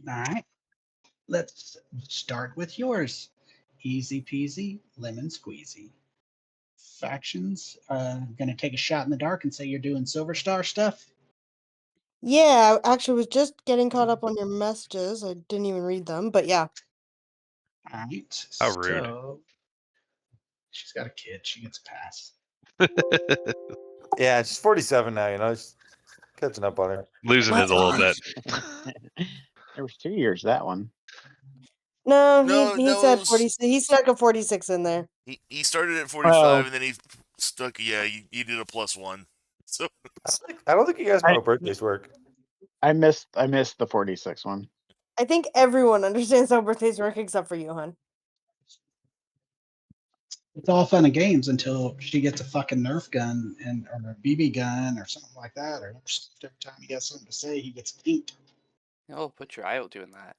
All right. Let's start with yours. Easy peasy, lemon squeezy. Factions, gonna take a shot in the dark and say you're doing Silver Star stuff. Yeah, I actually was just getting caught up on your messages. I didn't even read them, but yeah. All right. How rude. So she's got a kid. She gets a pass. Yeah, she's 47 now, just catching up on her. Losing it a little bit. There was 2 years, that one. No, No, he no, said it was- 46. He stuck a 46 in there. He started at 45 Well- and then he stuck. Yeah, you did a +1. So I don't think you guys know how birthdays work. I missed the 46 one. I think everyone understands how birthdays work except for you, hon. It's all fun and games until she gets a fucking Nerf gun or a BB gun or something like that. Or every time he has something to say, he gets kinked. Oh, put your eye out doing that.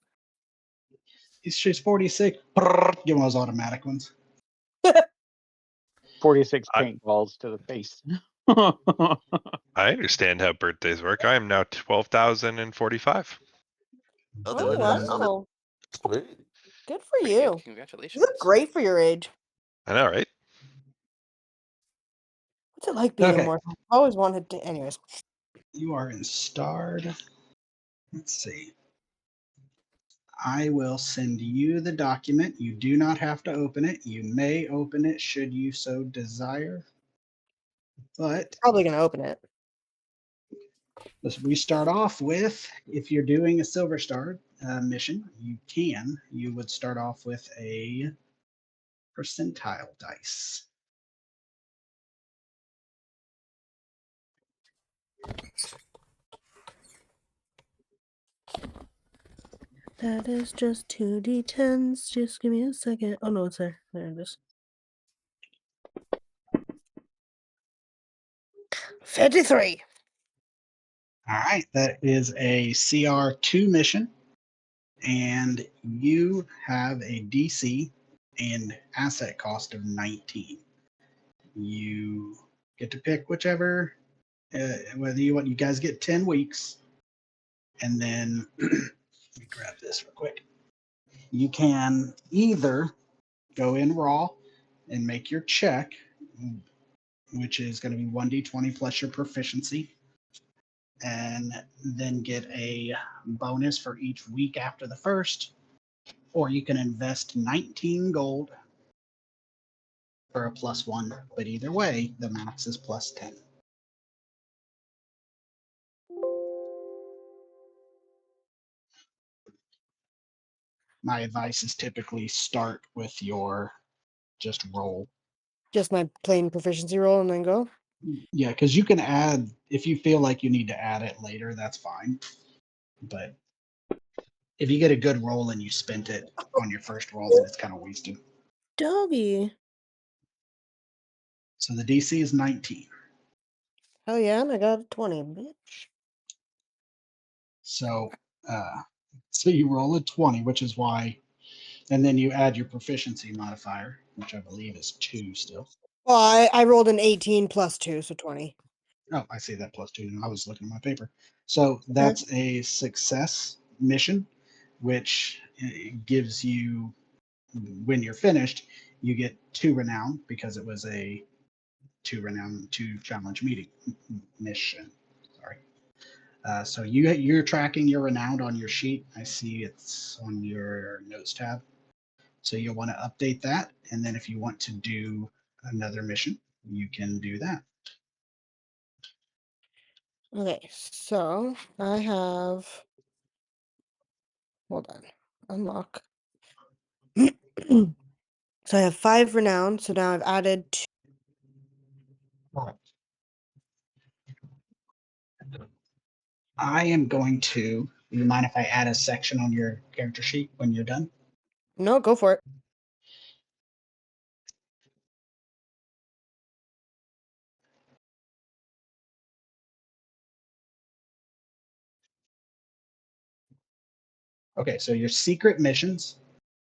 She's 46. Brrr, give one of those automatic ones. 46 paintballs to the face. I understand how birthdays work. I am now 12,045. Oh, wow. Sweet. Good for Pretty you. good. You Congratulations. look great for your age. I know, right? What's it like being Okay. immortal? I've always wanted to. Anyways. You are in starred. Let's see. I will send you the document. You do not have to open it. You may open it should you so desire. But Probably going to open it. we start off with, if you're doing a Silver Star mission, you would start off with a percentile dice. That is just 2d10s. Just give me a second. Oh, no, it's there. There it is. 53. All right, that is a CR2 mission, and you have a DC and asset cost of 19. You get to pick whichever, whether you want. You guys get 10 weeks, and then let me grab this real quick. You can either go in raw and make your check, which is going to be 1d20 plus your proficiency, and then get a bonus for each week after the first, or you can invest 19 gold for a +1, but either way, the max is +10. My advice is typically start with your just roll. Just my plain proficiency roll and then go? Yeah, because you can add, if you feel like you need to add it later, that's fine. But if you get a good roll and you spent it on your first roll, then it's kind of wasted. Doggy. So the DC is 19. Hell yeah, and I got a 20, bitch. So you roll a 20, which is why, and then you add your proficiency modifier, which I believe is 2 still. Well, I rolled an 18 plus 2, so 20. Oh, I see that +2. I was looking at my paper. So that's a success mission, which gives you, when you're finished, you get 2 renown because it was a 2 renown 2 challenge mission. Sorry. So you're tracking your renowned on your sheet. I see it's on your notes tab. So you'll want to update that, and then if you want to do another mission, you can do that. Okay, so I have. Hold on. Unlock. So I have 5 renown, so now I've added 2. I am going to. You mind if I add a section on your character sheet when you're done? No, go for it. Okay, so your secret missions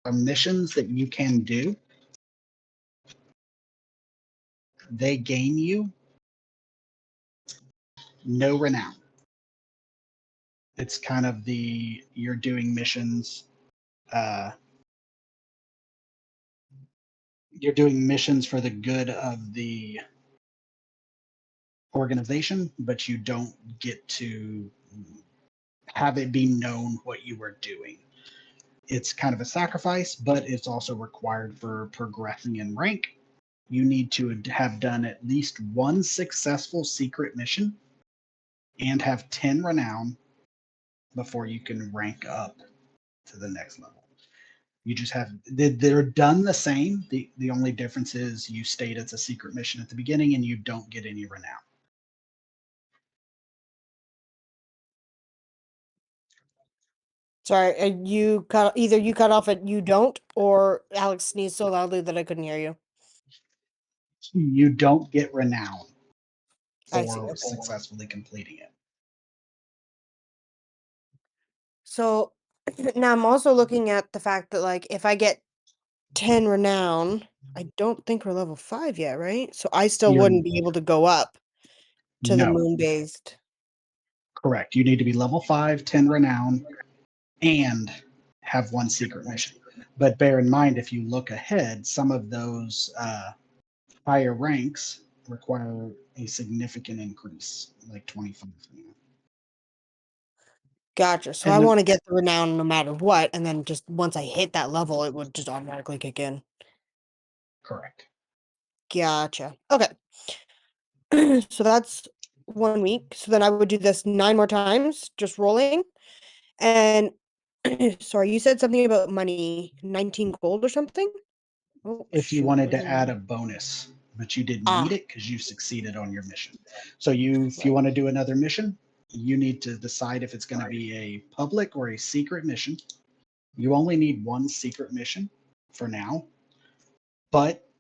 are missions that you can do. They gain you no renown. It's kind of you're doing missions. You're doing missions for the good of the organization, but you don't get to have it be known what you were doing. It's kind of a sacrifice, but it's also required for progressing in rank. You need to have done at least one successful secret mission and have 10 renown before you can rank up to the next level. You just have, they're done the same. The only difference is you state it's a secret mission at the beginning and you don't get any renown. Sorry, you cut off at you don't, or Alex sneezed so loudly that I couldn't hear you. You don't get renown I see, for okay. successfully completing it. So now I'm also looking at the fact that, like, if I get 10 renown, I don't think we're level 5 yet, right? So I still You're- wouldn't be able to go up to the No, moon-based. correct. You need to be level 5, 10 renown, and have one secret mission. But bear in mind, if you look ahead, some of those higher ranks require a significant increase, like 25. Gotcha. So And I the- want to get the renown no matter what, and then just once I hit that level, it would just automatically kick in. Correct. Gotcha. Okay. So that's 1 week. So then I would do this 9 more times, just rolling. And sorry, you said something about money, 19 gold or something? Oh, If you shoot, wanted where's to the add money? a bonus, but you didn't Ah. need it because you succeeded on your mission. So if you want to do another mission, you need to decide if it's going to be a public or a secret mission. You only need one secret mission for now, but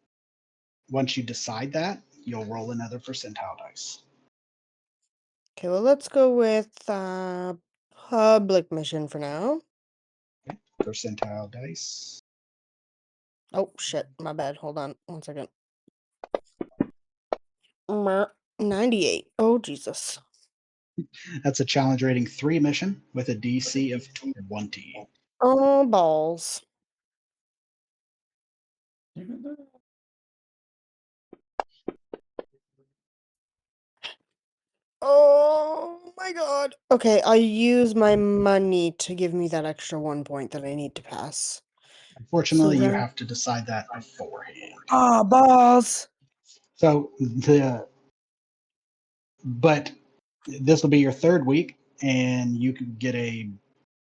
once you decide that, you'll roll another percentile dice. Okay, well, let's go with public mission for now. Percentile dice. Oh, shit, my bad. Hold on 1 second. 98. Oh, Jesus. That's a challenge rating 3 mission with a DC of 20. Oh, balls. Oh my god. Okay, I'll use my money to give me that extra 1 point that I need to pass. Unfortunately, you then- have to decide that beforehand. Ah, balls. So but this will be your third week, and you can get a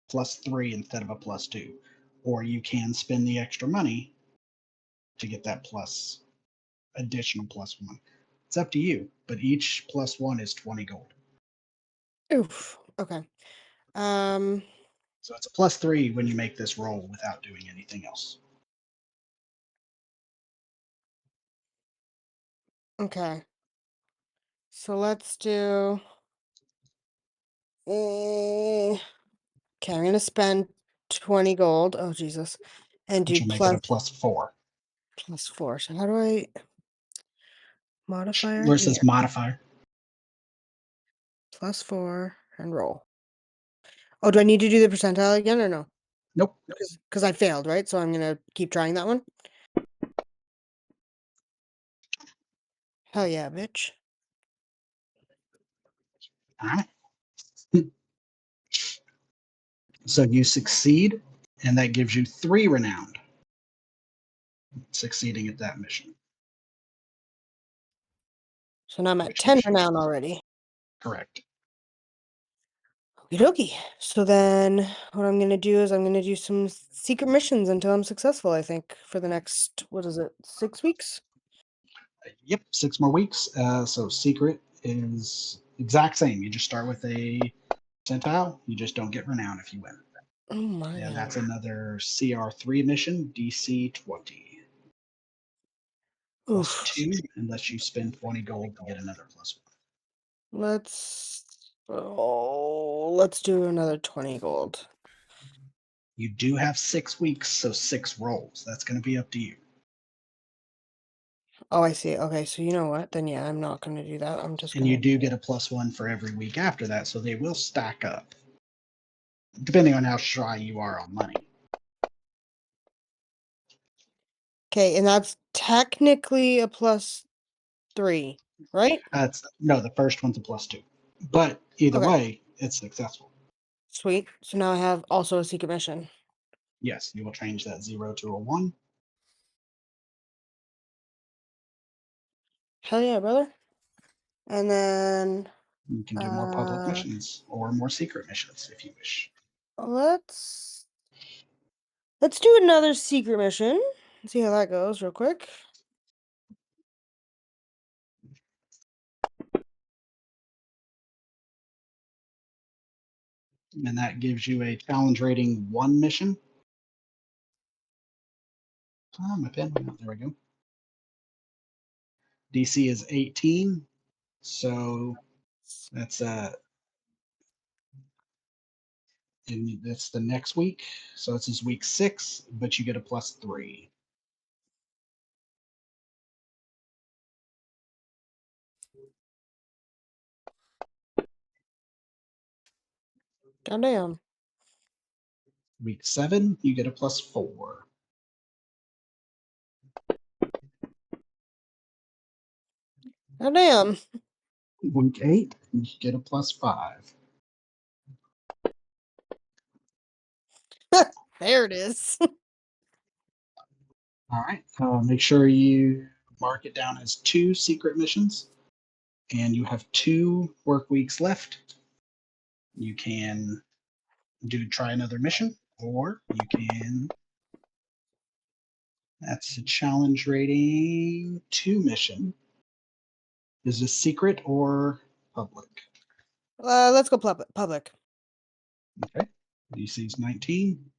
+3 instead of a +2, or you can spend the extra money to get that additional +1. It's up to you, but each +1 is 20 gold. Oof. Okay. So it's a +3 when you make this roll without doing anything else. Okay. So let's do. Okay, I'm gonna spend 20 gold. Oh Jesus, and Which do will make it a +4. +4. So how do I modifier? Where it Yeah, says modifier. +4 and roll. Oh, do I need to do the percentile again or no? Nope. Because I failed, right? So I'm gonna keep trying that one. Hell yeah, bitch. All right. So you succeed, and that gives you 3 renowned. Succeeding at that mission. So now I'm at Which 10 mission? renown already. Correct. Okie dokie. So then what I'm gonna do is I'm gonna do some secret missions until I'm successful, I think, for the next, what is it, 6 weeks? Yep, 6 more weeks. So secret is exact same. You just start with a percentile. You just don't get renown if you win. Oh my And god. that's another CR3 mission, DC 20. Oof. +2, unless you spend 20 gold to get another +1. Let's do another 20 gold. You do have 6 weeks, so 6 rolls. That's going to be up to you. Oh, I see. Okay, so you know what? Then yeah, I'm not gonna do that. I'm just And gonna. you do get a +1 for every week after that, so they will stack up. depending on how shy you are on money. Okay, and that's technically a +3, right? That's no, the first one's a +2, but either Okay. way, it's successful. Sweet. So now I have also a secret mission. Yes, you will change that 0 to a 1. Hell yeah, brother. And then You can do more public Uh, missions or more secret missions if you wish. let's do another secret mission. See how that goes real quick. And that gives you a challenge rating 1 mission. Oh, my pen went out. There we go. DC is 18, so that's and that's the next week. So this is week 6, but you get a +3. Goddamn. Week 7, you get a +4. Goddamn. Week 8, you get a +5. There it is. All right. Make sure you mark it down as 2 secret missions, and you have 2 work weeks left. You can try another mission, or you can. That's a challenge rating 2 mission. Is this secret or public? Let's go public. Okay. DC is 19.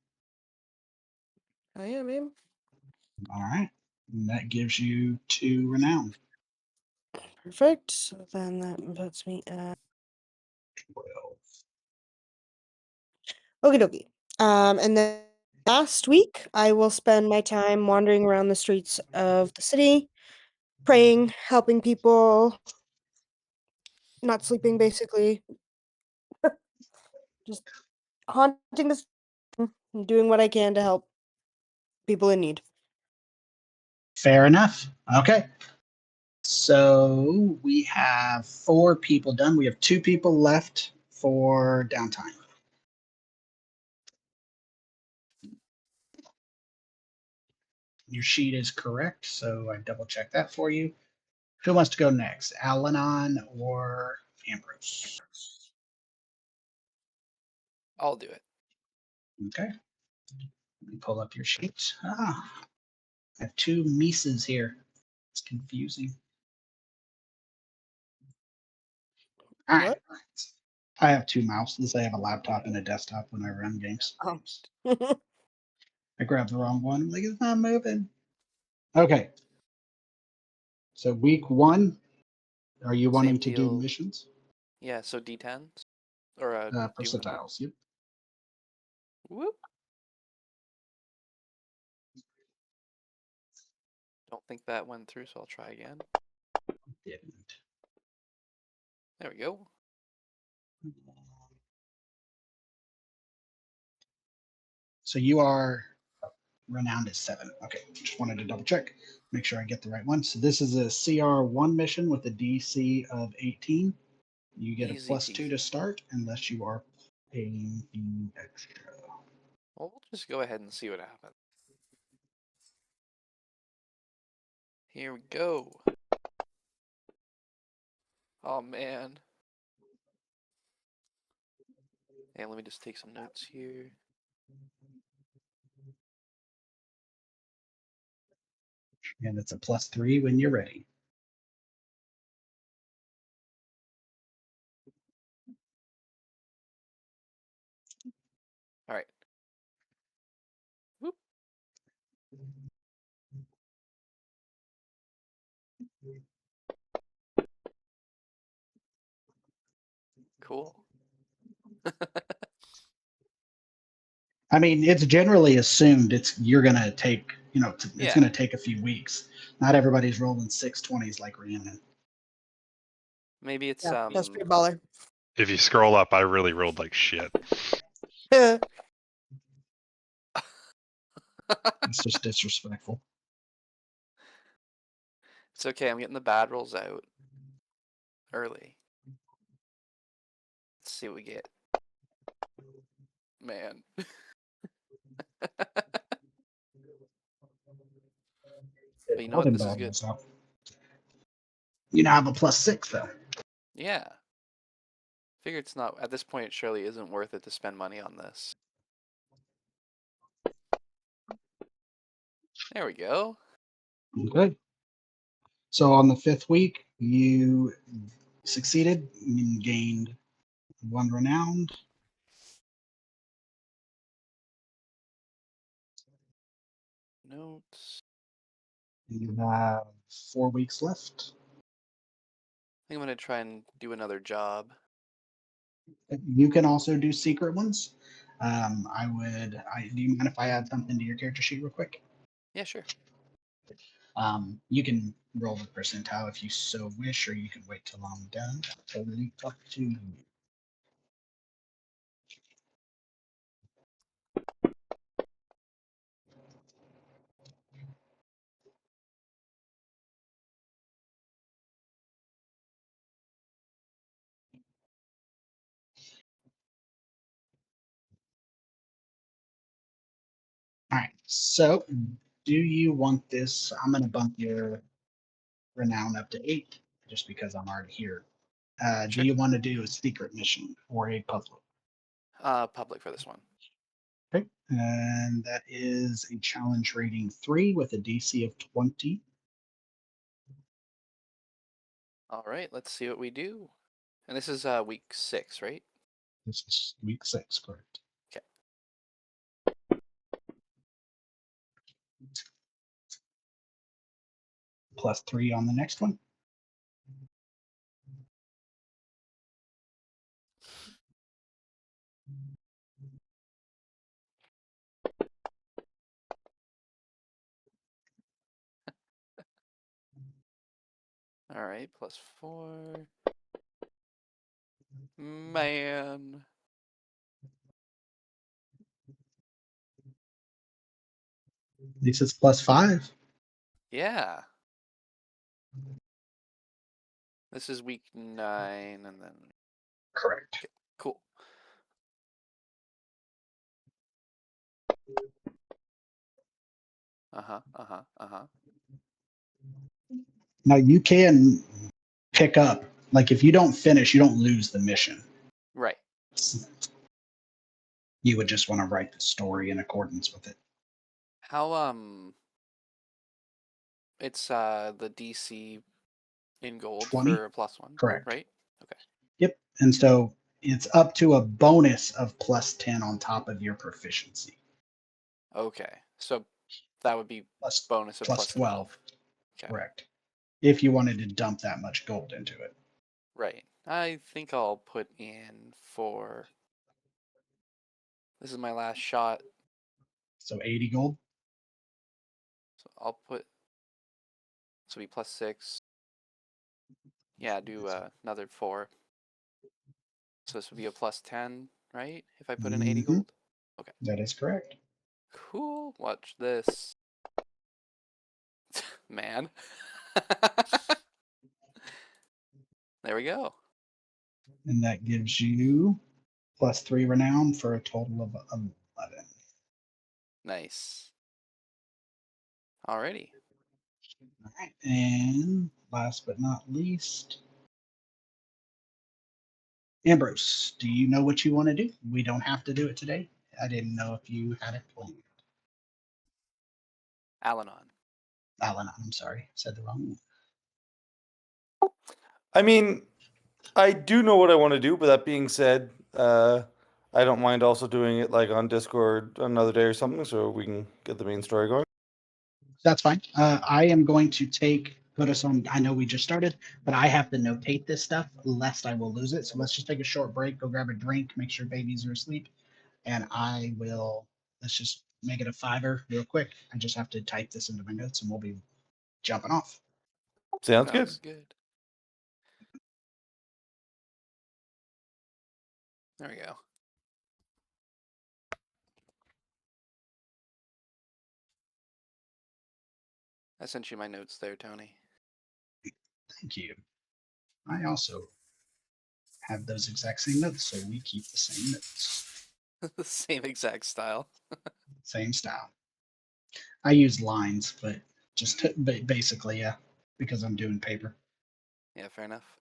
Oh yeah, babe. All right. And that gives you 2 renown. Perfect. So then that puts me at 12. okie dokie. And then last week I will spend my time wandering around the streets of the city, praying, helping people, not sleeping basically. Just haunting the and doing what I can to help people in need. Fair enough. Okay. So we have 4 people done. We have 2 people left for downtime. Your sheet is correct, so I double check that for you. Who wants to go next, Al-Anon or Ambrose? I'll do it. Okay. Let me pull up your sheet. I have 2 Mises here. It's confusing. All right. I have 2 mouses. I have a laptop and a desktop when I run games. Oh. I grabbed the wrong one. I'm like, it's not moving. Okay. So week 1, are you wanting to do deal. missions? Yeah, so D10s or Percentiles. Yep. Whoop. Don't think that went through, so I'll try again. Didn't. There we go. So you are renowned as 7. Okay, just wanted to double check, make sure I get the right one. So this is a CR1 mission with a DC of 18. You get Easy a +2 to peasy. start unless you are paying the extra. Well, we'll just go ahead and see what happens. Here we go. Oh man. Hey, let me just take some notes here. And it's a +3 when you're ready. All right. Whoop. Cool. I mean, it's generally assumed you're gonna take, it's Yeah. gonna take a few weeks. Not everybody's rolling 620s like Rhiannon. Maybe it's Yeah, that's pretty baller. If you scroll up, I really rolled like shit. It's just disrespectful. It's okay. I'm getting the bad rolls out early. Let's see what we get. Man. But you know All what? them This is bad good. rolls out. You now have a +6 though. Yeah. Figure it's not at this point. It surely isn't worth it to spend money on this. There we go. Okay. So on the 5th week, you succeeded and gained 1 renowned. Notes. You have 4 weeks left. I think I'm gonna try and do another job. You can also do secret ones. Do you mind if I add something to your character sheet real quick? Yeah, sure. You can roll the percentile if you so wish, or you can wait till I'm done. Totally up to you. All right. So, do you want this? I'm going to bump your renown up to 8 just because I'm already here. Do Sure. you want to do a secret mission or a puzzle? Public for this one. Okay. And that is a challenge rating 3 with a DC of 20. All right, let's see what we do. And this is week 6, right? This is week 6, correct? Okay. +3 on the next one. All right, +4. Man. This is +5. Yeah. This is week 9, and then Correct. cool. Uh-huh. Now you can pick up, like if you don't finish, you don't lose the mission. Right. You would just want to write the story in accordance with it. How it's the DC in gold 20? for a +1. Correct. Right? Yep. And so it's up to a bonus of +10 on top of your proficiency. Okay. So that would be Plus bonus of plus +12. 12. Okay. Correct. If you wanted to dump that much gold into it. Right. I think I'll put in for this is my last shot. So 80 gold. So I'll put this will be +6. Yeah, do another 4. So this would be a +10, right? If I put in 80 Mhm. gold. That is correct. Cool. Watch this. Man. There we go. And that gives you +3 renown for a total of 11. Nice. Alrighty. All right. And last but not least, Ambrose, do you know what you want to do? We don't have to do it today. I didn't know if you had it planned. Alanon. Alan, I'm sorry, said the wrong one. I mean, I do know what I want to do, but that being said, I don't mind also doing it like on Discord another day or something, so we can get the main story going. That's fine. I am going to put us on. I know we just started, but I have to notate this stuff lest I will lose it. So let's just take a short break, go grab a drink, make sure babies are asleep, and let's just make it a 5-er real quick. I just have to type this into my notes and we'll be jumping off. Sounds good. Sounds good. There we go. I sent you my notes there, Tony. Thank you. I also have those exact same notes, so we keep the same notes, Same exact style. same style. I use lines, but basically, yeah, because I'm doing paper. Yeah, fair enough.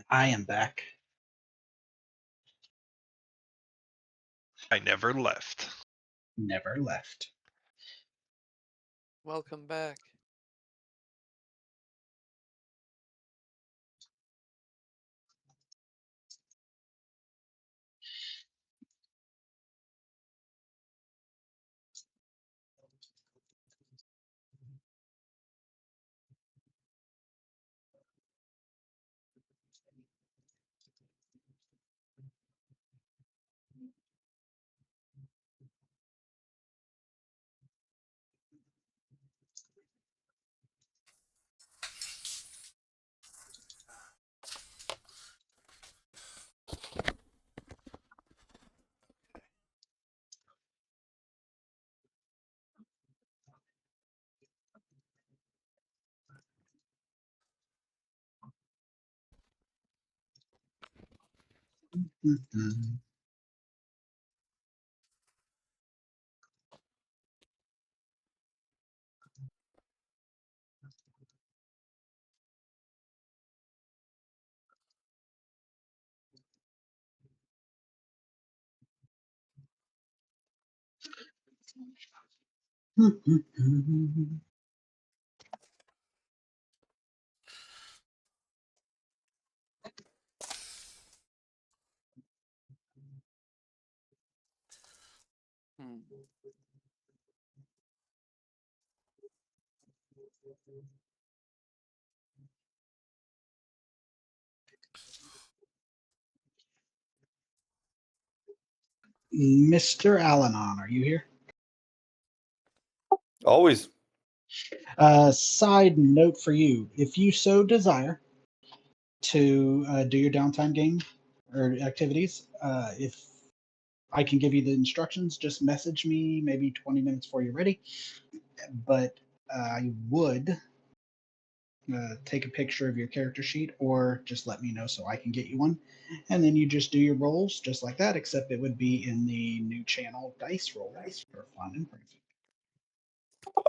I am back. I never left. Never left. Welcome back. Mhm. Mhm. Hmm. Mr. Alanon, are you here? Always. Side note for you: if you so desire to do your downtime game or activities, if I can give you the instructions, just message me maybe 20 minutes before you're ready. But I would take a picture of your character sheet or just let me know so I can get you one. And then you just do your rolls just like that, except it would be in the new channel Dice Rolls for fun and friendly.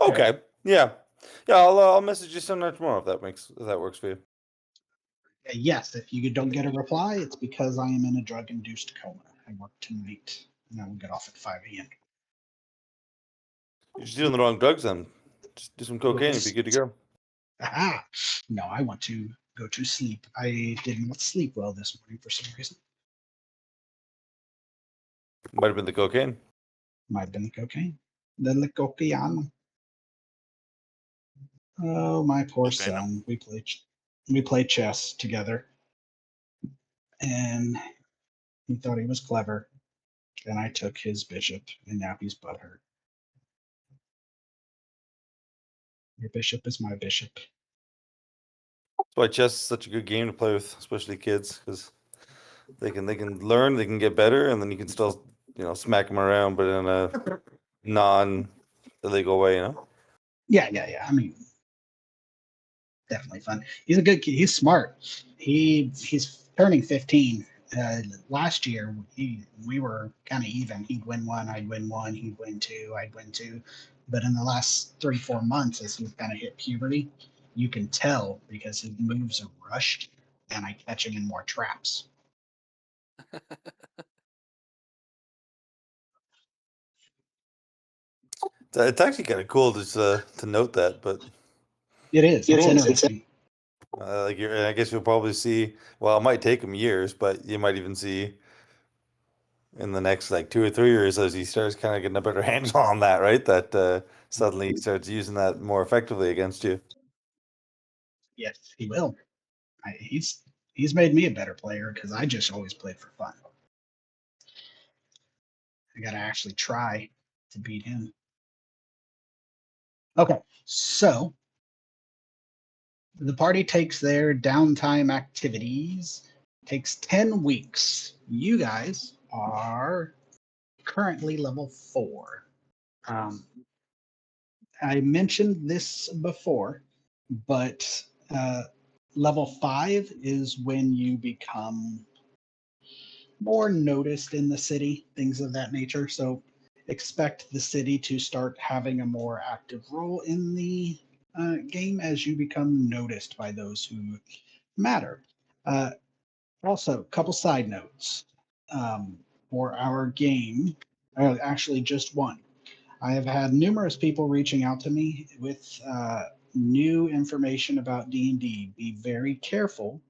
Okay. Yeah. Yeah. I'll message you sometime tomorrow if that works for you. Yes, if you don't get a reply, it's because I am in a drug-induced coma. I work tonight, and I will get off at 5 a.m. You're just doing the wrong drugs then. Just do some cocaine. You'll be good to go. Aha! No, I want to go to sleep. I did not sleep well this morning for some reason. Might have been the cocaine. Might have been the cocaine. The cocaine. Oh, my poor Okay, no. son. We played chess together, and he thought he was clever. And I took his bishop, and now he's butthurt. Your bishop is my bishop. That's why chess is such a good game to play with, especially kids, because they can learn, they can get better, and then you can still smack them around, but in a non-illegal way. Yeah. I mean, definitely fun. He's a good kid. He's smart. He's turning 15. Last year, we were kind of even. He'd win one, I'd win one. He'd win two, I'd win two. But in the last 3-4 months, as he's kind of hit puberty, you can tell because his moves are rushed, and I catch him in more traps. It's actually kind of cool just to note that, but It is. It's interesting. I guess you'll probably see. Well, it might take him years, but you might even see in the next like 2 or 3 years as he starts kind of getting a better handle on that, right? That suddenly he starts using that more effectively against you. Yes, he will. He's made me a better player because I just always played for fun. I got to actually try to beat him. Okay, so the party takes their downtime activities, takes 10 weeks. You guys are currently level 4. I mentioned this before, but level 5 is when you become more noticed in the city, things of that nature. So expect the city to start having a more active role in the game as you become noticed by those who matter. Also, a couple side notes for our game. Actually, just one. I have had numerous people reaching out to me with new information about D&D. Be very careful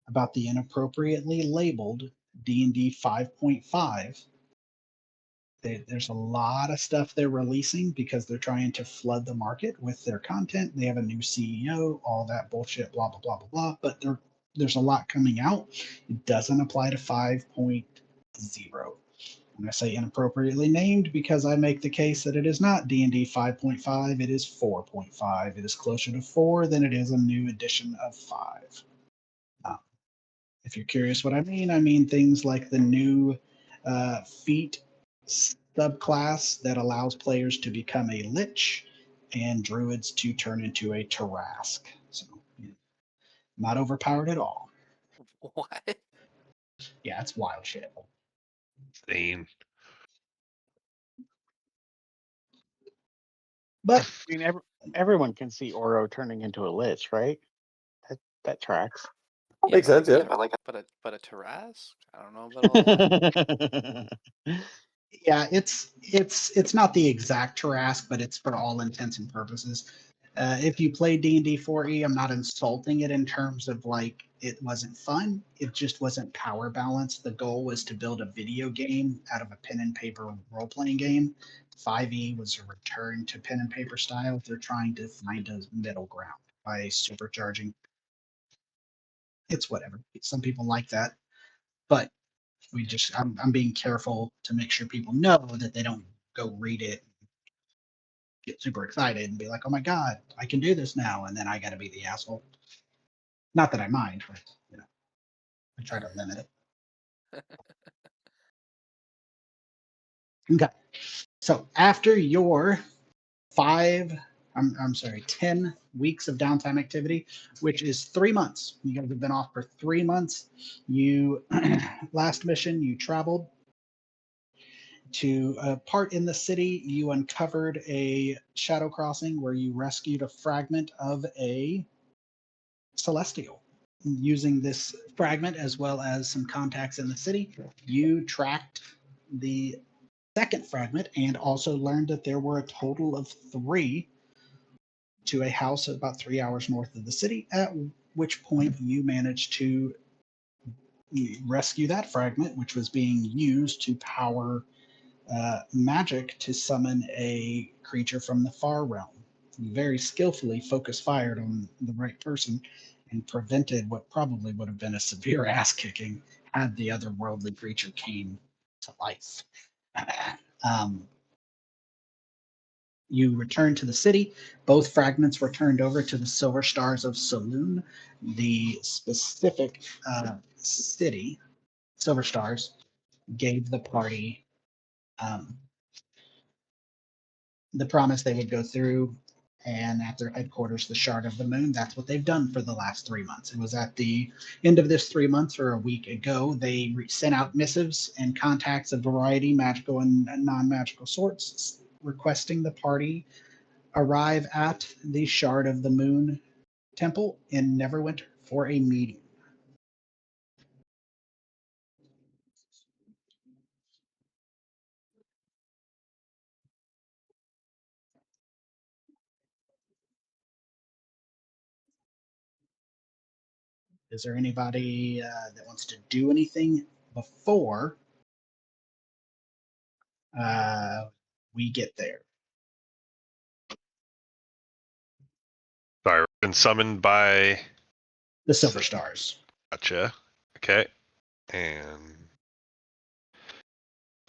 about the inappropriately labeled D&D 5.5. There's a lot of stuff they're releasing because they're trying to flood the market with their content. They have a new CEO, all that bullshit, blah, blah, blah, blah, blah. But there's a lot coming out. It doesn't apply to 5.0. And I say inappropriately named because I make the case that it is not D&D 5.5, it is 4.5. It is closer to 4 than it is a new edition of 5. If you're curious what I mean things like the new feat subclass that allows players to become a lich and druids to turn into a Tarask. So, not overpowered at all. What? Yeah, it's wild shit. Insane. But I mean, everyone can see Oro turning into a lich, right? That tracks. Makes but sense, yeah. But a Tarask? I don't know about all that. yeah, it's not the exact Tarask, but it's for all intents and purposes. If you play D&D 4e, I'm not insulting it in terms of like it wasn't fun. It just wasn't power balanced. The goal was to build a video game out of a pen and paper role playing game. 5e was a return to pen and paper style. They're trying to find a middle ground by supercharging. It's whatever. Some people like that, but I'm being careful to make sure people know that they don't go read it, get super excited and be like, oh my God, I can do this now. And then I got to be the asshole. Not that I mind, but I try to limit it. Okay. So after your 10 weeks of downtime activity, which is 3 months, you guys have been off for 3 months. You, last mission, you traveled to a part in the city. You uncovered a shadow crossing where you rescued a fragment of a celestial. Using this fragment as well as some contacts in the city, you tracked the second fragment and also learned that there were a total of 3 to a house about 3 hours north of the city, at which point you managed to rescue that fragment, which was being used to power magic to summon a creature from the far realm. You very skillfully focus fired on the right person and prevented what probably would have been a severe ass kicking had the otherworldly creature came to life. You return to the city. Both fragments were turned over to the Silver Stars of Saloon. The specific city, Silver Stars, gave the party the promise they would go through, and at their headquarters, the Shard of the Moon. That's what they've done for the last 3 months. It was at the end of this 3 months or a week ago. They sent out missives and contacts of variety, magical and non-magical sorts, requesting the party arrive at the Shard of the Moon temple in Neverwinter for a meeting. Is there anybody that wants to do anything before we get there? Sorry, we've been summoned by. The Silver Stars. Gotcha. Okay. And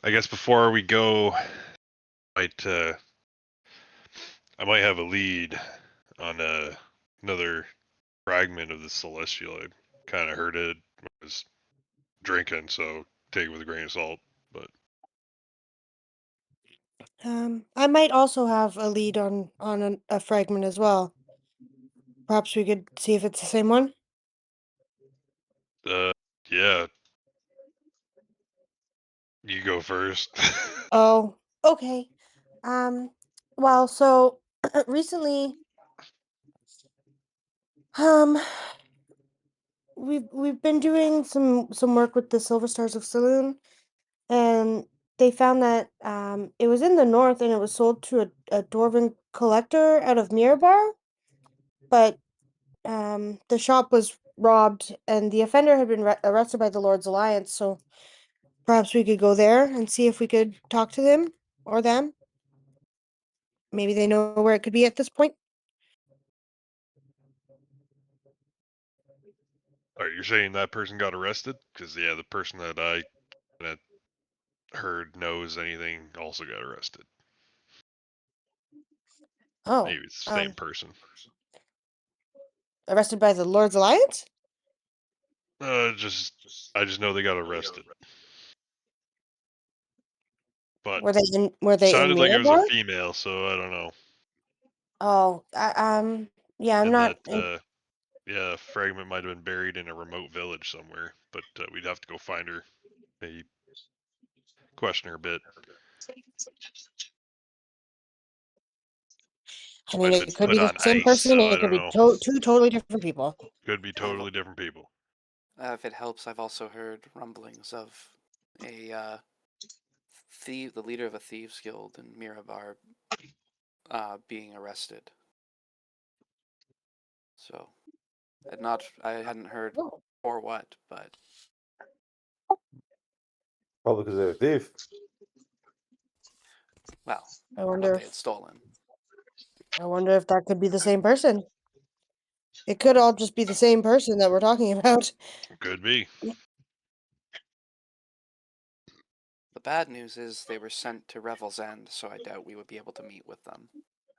I guess before we go, I might have a lead on another fragment of the Celestial. I kind of heard it when I was drinking, so take it with a grain of salt. But I might also have a lead on a fragment as well. Perhaps we could see if it's the same one. yeah, you go first. Oh, okay. Well, so recently, um, we've been doing some work with the Silver Stars of Saloon, and they found that it was in the north and it was sold to a dwarven collector out of Mirabar, but the shop was robbed and the offender had been arrested by the Lord's Alliance. So perhaps we could go there and see if we could talk to them or them. Maybe they know where it could be at this point. All right, you're saying that person got arrested? Because yeah, the person that I heard knows anything also got arrested. Oh, Maybe it's the same person. arrested by the Lord's Alliance? I just know they got arrested. But Were they in sounded like it was a Mirabar? female, so I don't know. Oh, yeah, I'm And not. that yeah, a fragment might have been buried in a remote village somewhere, but we'd have to go find her. Maybe question her a bit. I Might mean, have it been could be put the on same ice, person, so and I it could don't be know. two totally different people. Could be totally different people. If it helps, I've also heard rumblings of a thief, the leader of a thieves guild in Mirabar, being arrested. So, I hadn't heard Oh. or what, but Probably because they're a thief. well, I what wonder they had stolen. if that could be the same person. It could all just be the same person that we're talking about. Could be. The bad news is they were sent to Revel's End, so I doubt we would be able to meet with them.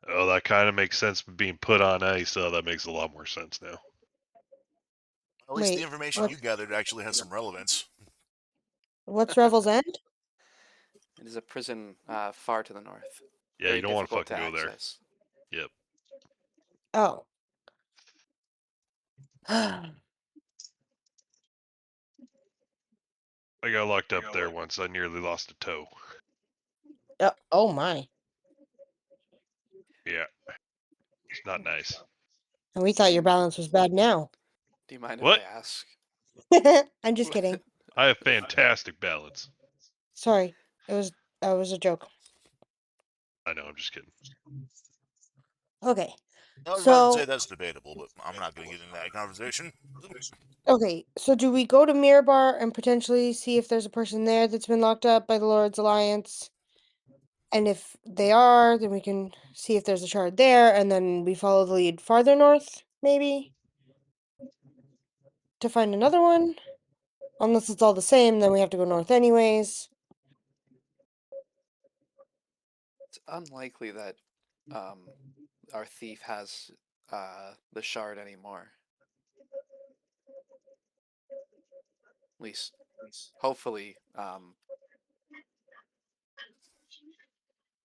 Oh, that kind of makes sense. Being put on ice, so that makes a lot more sense now. At least the Wait, information what? you gathered actually has some relevance. What's Revel's End? It is a prison far to the north. Yeah, Very you don't want to difficult fucking go there. access. Yep. Oh. I got locked up there once. I nearly lost a toe. Oh my. Yeah. It's not nice. And we thought your balance was bad now. Do you mind What? if I ask? I'm just kidding. I have fantastic balance. Sorry. It was a joke. I know, I'm just kidding. Okay. I was about to So say that's debatable, but I'm not going to get into that conversation. okay, so do we go to Mirabar and potentially see if there's a person there that's been locked up by the Lord's Alliance? And if they are, then we can see if there's a shard there, and then we follow the lead farther north, maybe? To find another one? Unless it's all the same, then we have to go north anyways. It's unlikely that our thief has the shard anymore. At least, hopefully,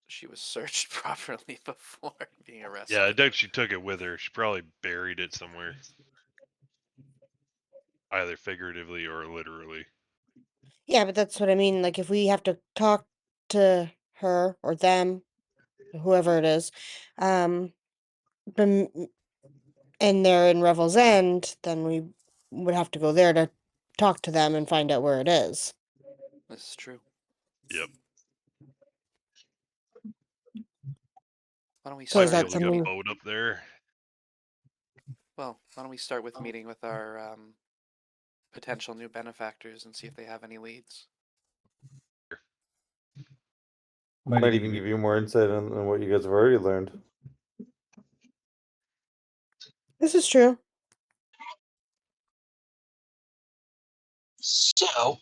she was searched properly before being arrested. Yeah, I doubt she took it with her. She probably buried it somewhere. Either figuratively or literally. Yeah, but that's what I mean. Like, if we have to talk to her or them, whoever it is, um, and they're in Revel's End, then we would have to go there to talk to them and find out where it is. This is true. Yep. Why don't we So is Might start be that able to with get a something? boat up there. Well, why don't we start with meeting with our potential new benefactors and see if they have any leads? Might even give you more insight on what you guys have already learned. This is true. So,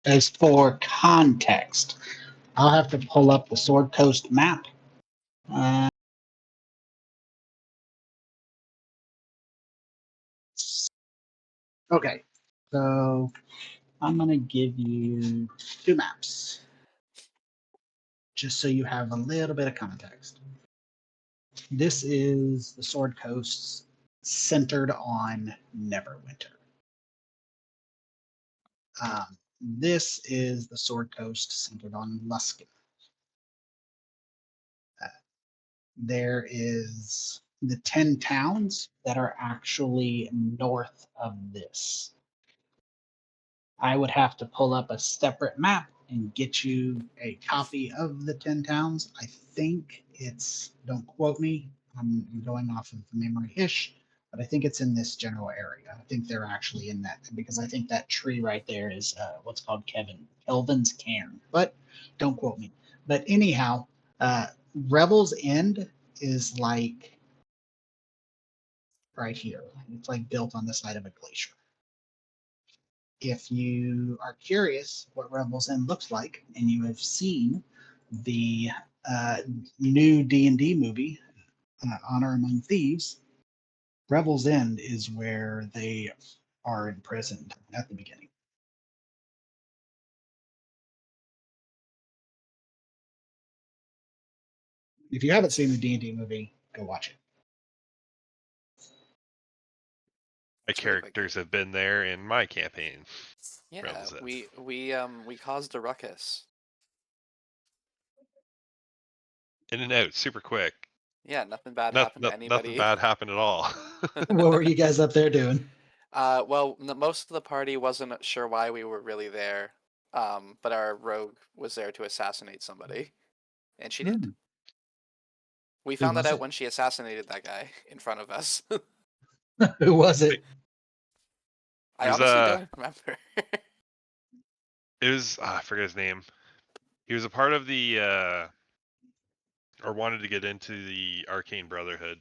as for context, I'll have to pull up the Sword Coast map. Okay, so I'm going to give you two maps, just so you have a little bit of context. This is the Sword Coast centered on Neverwinter. This is the Sword Coast centered on Luskan. There is the 10 towns that are actually north of this. I would have to pull up a separate map and get you a copy of the 10 towns. I think it's, don't quote me, I'm going off of memory ish, but I think it's in this general area. I think they're actually in that because I think that tree right there is what's called Kelvin's Cairn, but don't quote me. But anyhow, Rebel's End is like right here. It's like built on the side of a glacier. If you are curious what Rebel's End looks like, and you have seen the new D&D movie, Honor Among Thieves, Rebel's End is where they are imprisoned at the beginning. If you haven't seen the D&D movie, go watch it. My It's really quick. characters have been there in my campaign. Yeah, Rebels End. we caused a ruckus. In and out, super quick. Yeah, nothing bad Nothing, happened to nothing anybody. bad happened at all. What were you guys up there doing? Well, most of the party wasn't sure why we were really there. But our rogue was there to assassinate somebody, and she did. Hmm. We Who found that was out it? when she assassinated that guy in front of us. Who was it? I It was, honestly don't remember. It was I forget his name. He was a part of the or wanted to get into the Arcane Brotherhood,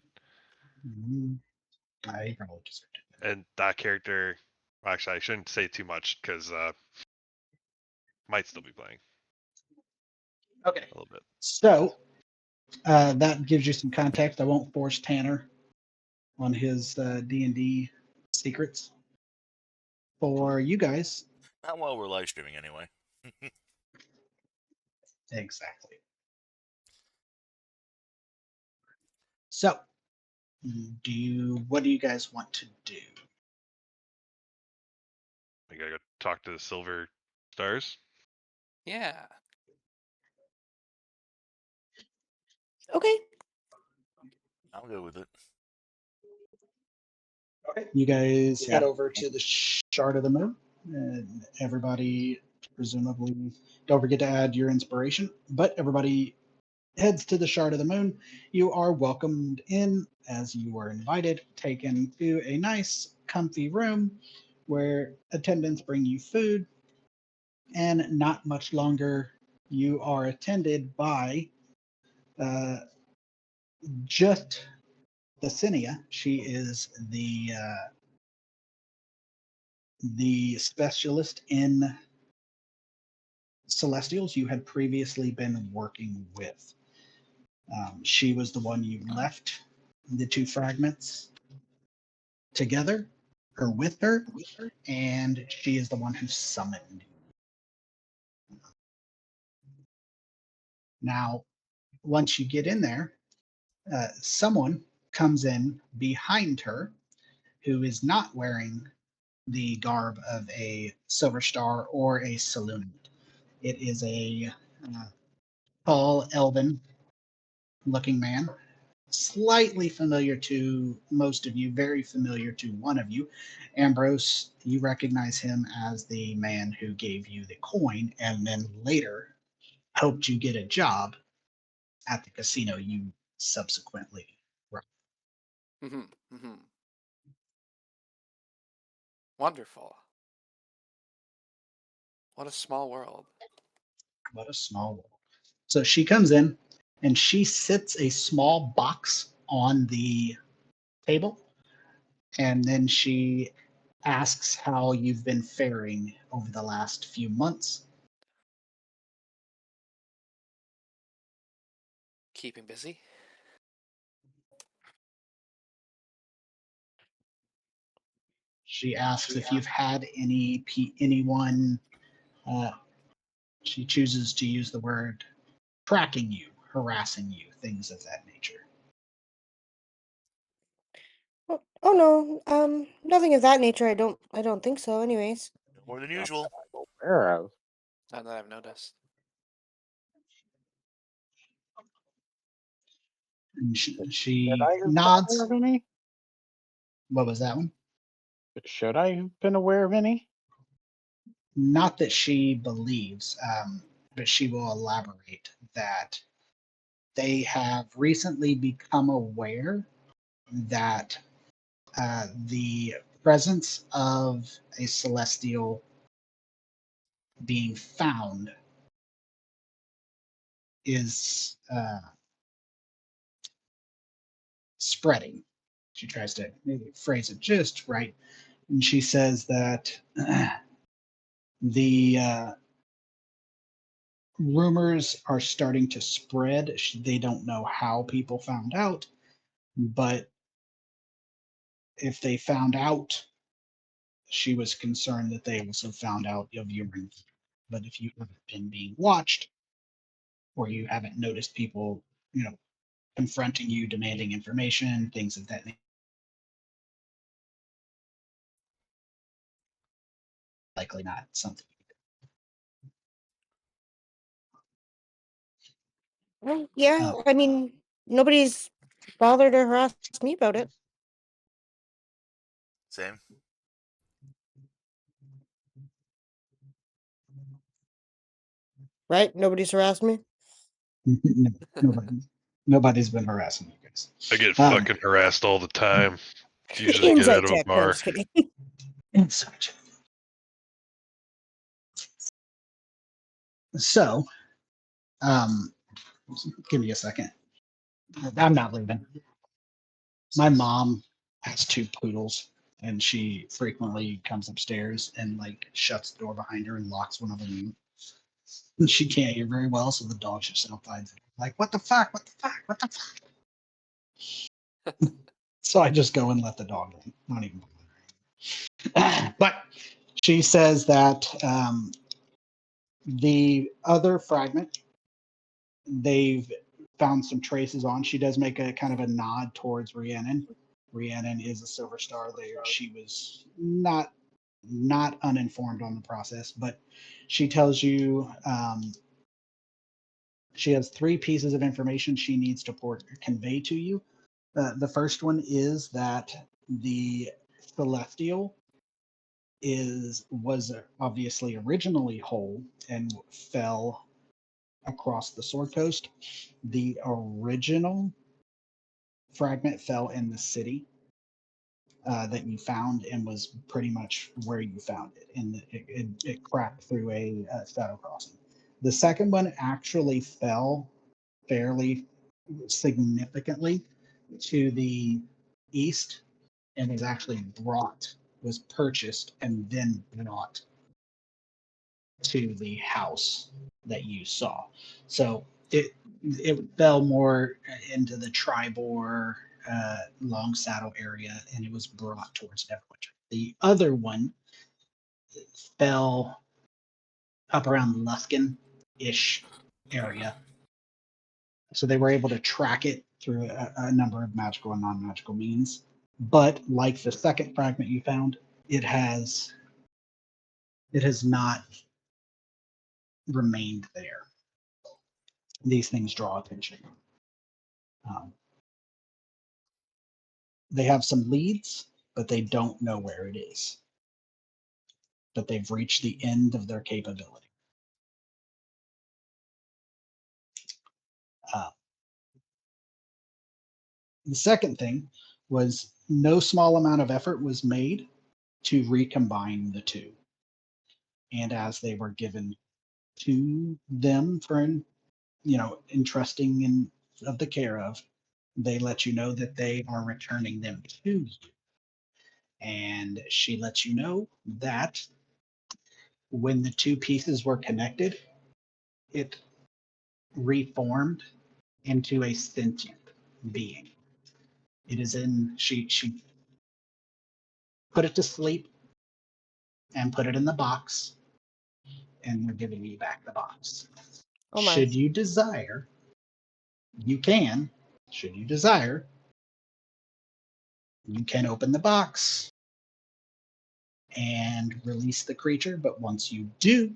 I probably deserved it. and that character. Actually, I shouldn't say too much because might still be playing Okay. a little bit. So that gives you some context. I won't force Tanner on his D&D secrets. For you guys, Not while we're live streaming, anyway. exactly. So, what do you guys want to do? I gotta go talk to the Silver Stars. Yeah. Okay. I'm good with it. Okay. You guys head Yeah. over to the Shard of the Moon, and everybody presumably don't forget to add your inspiration. But everybody heads to the Shard of the Moon. You are welcomed in as you were invited, taken to a nice, comfy room where attendants bring you food, and not much longer you are attended by just Thesinia. She is the specialist in Celestials you had previously been working with. She was the one you left the two fragments together or with her, and she is the one who summoned you. Now, once you get in there, someone comes in behind her who is not wearing the garb of a Silver Star or a saloon. It is a tall, elven looking man, slightly familiar to most of you, very familiar to one of you. Ambrose, you recognize him as the man who gave you the coin and then later helped you get a job at the casino you subsequently run. Mm-hmm. Mm-hmm. Wonderful. What a small world. What a small world. So she comes in and she sits a small box on the table, and then she asks how you've been faring over the last few months. Keeping busy. She asks if you've had anyone. Uh, she chooses to use the word tracking you, harassing you, things of that nature. Oh no. Nothing of that nature. I don't think so. Anyways. More than usual. Aware of. Not that I've noticed. And she Should I have been nods. aware of any? What was that one? Should I have been aware of any? Not that she believes, but she will elaborate that they have recently become aware that the presence of a celestial being found is spreading. She tries to phrase it just right. And she says that the rumors are starting to spread. They don't know how people found out, but if they found out, she was concerned that they also found out of your. But if you haven't been being watched, or you haven't noticed people, confronting you, demanding information, things of that nature, likely not something. Well, yeah, I mean, nobody's bothered or harassed me about it. Same. Right? Nobody's harassed me. No, nobody's been harassing you guys. I get Um, fucking harassed all the time. Usually get Inside out of a check. No, I'm bar. just kidding. Inside. So, give me a second. I'm not leaving. My mom has 2 poodles, and she frequently comes upstairs and like shuts the door behind her and locks one of them. And she can't hear very well, so the dog's just outside, like, "What the fuck? What the fuck? What the fuck?" So I just go and let the dog in. Not even. But she says that the other fragment they've found some traces on. She does make a kind of a nod towards Rhiannon. Rhiannon is a silver star there. She was not uninformed on the process, but she tells you she has 3 pieces of information she needs to convey to you. The first one is that the celestial was obviously originally whole and fell across the Sword Coast. The original fragment fell in the city that you found and was pretty much where you found it. And it cracked through a shadow crossing. The second one actually fell fairly significantly to the east and was purchased and then brought to the house that you saw. So it fell more into the Tribor Long Saddle area, and it was brought towards Neverwinter. The other one fell up around Luskin-ish area. So they were able to track it through a number of magical and non-magical means. But like the second fragment you found, it has not remained there. These things draw attention. They have some leads, but they don't know where it is. But they've reached the end of their capability. The second thing was no small amount of effort was made to recombine the 2. And as they were given to them for, entrusting in of the care of, they let you know that they are returning them to you. And she lets you know that when the 2 pieces were connected, it reformed into a sentient being. It is she put it to sleep and put it in the box, and they're giving you back the box. Oh my. Should you desire, you can. Should you desire, you can open the box and release the creature, but once you do,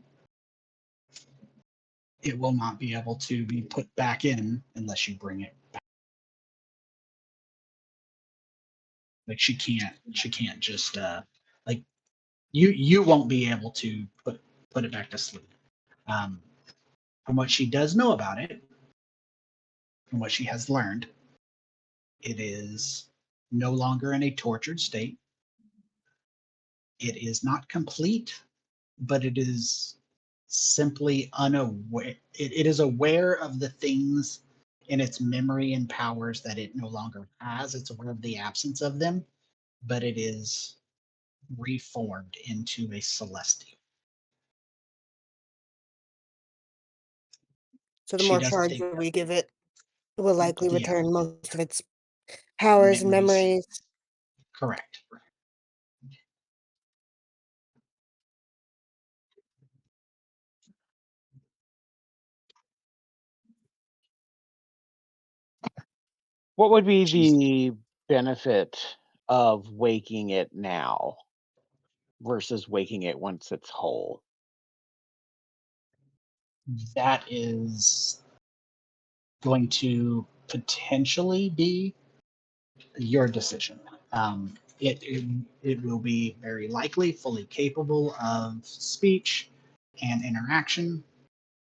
it will not be able to be put back in unless you bring it back. Like she can't just like you won't be able to put it back to sleep. Um, from what she does know about it, from what she has learned, it is no longer in a tortured state. It is not complete, but it is simply unaware. It is aware of the things in its memory and powers that it no longer has. It's aware of the absence of them, but it is reformed into a celestial. So the She more doesn't charge take we give it, it will likely the return most of its powers and memories. correct. What would be She's- the benefit of waking it now versus waking it once it's whole? That is going to potentially be your decision. It will be very likely fully capable of speech and interaction.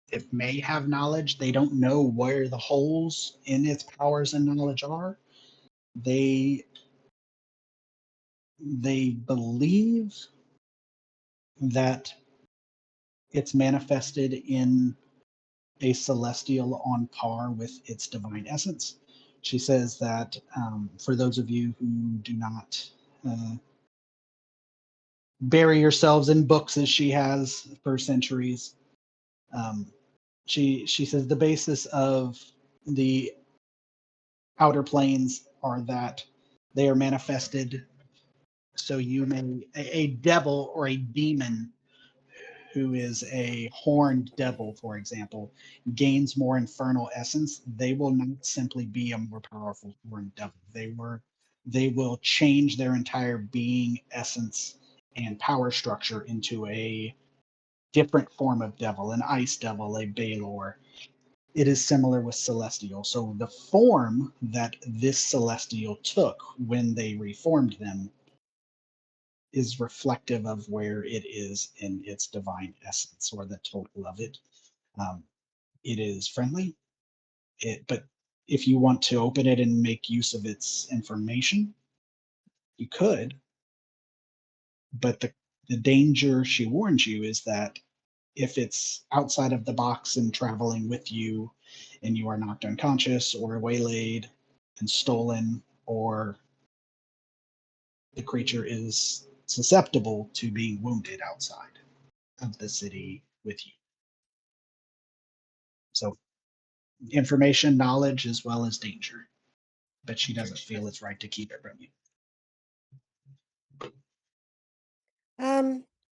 It may have knowledge. They don't know where the holes in its powers and knowledge are. They believe that it's manifested in a celestial on par with its divine essence. She says that for those of you who do not bury yourselves in books as she has for centuries, um, she says the basis of the outer planes are that they are manifested so you may a devil or a demon who is a horned devil, for example, gains more infernal essence, they will not simply be a more powerful horned devil. They will change their entire being, essence, and power structure into a different form of devil, an ice devil, a Balor. It is similar with celestial. So the form that this celestial took when they reformed them is reflective of where it is in its divine essence or the total of it. Um, it is friendly, but if you want to open it and make use of its information, you could. But the danger she warns you is that if it's outside of the box and traveling with you and you are knocked unconscious or waylaid and stolen, or the creature is susceptible to being wounded outside of the city with you. So information, knowledge, as well as danger. But she doesn't feel it's right to keep it from you.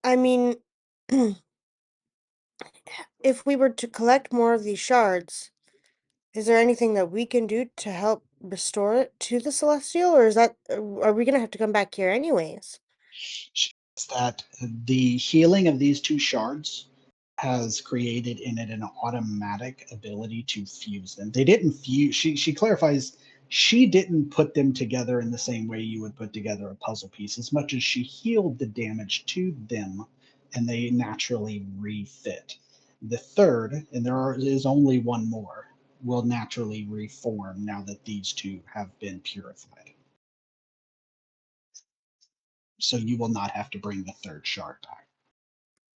I mean, if we were to collect more of these shards, is there anything that we can do to help restore it to the Celestial, or is that are we gonna have to come back here anyways? She says that the healing of these two shards has created in it an automatic ability to fuse them. They didn't fuse. She clarifies she didn't put them together in the same way you would put together a puzzle piece, as much as she healed the damage to them, and they naturally refit. The third, and is only one more, will naturally reform now that these two have been purified. So you will not have to bring the third shard back.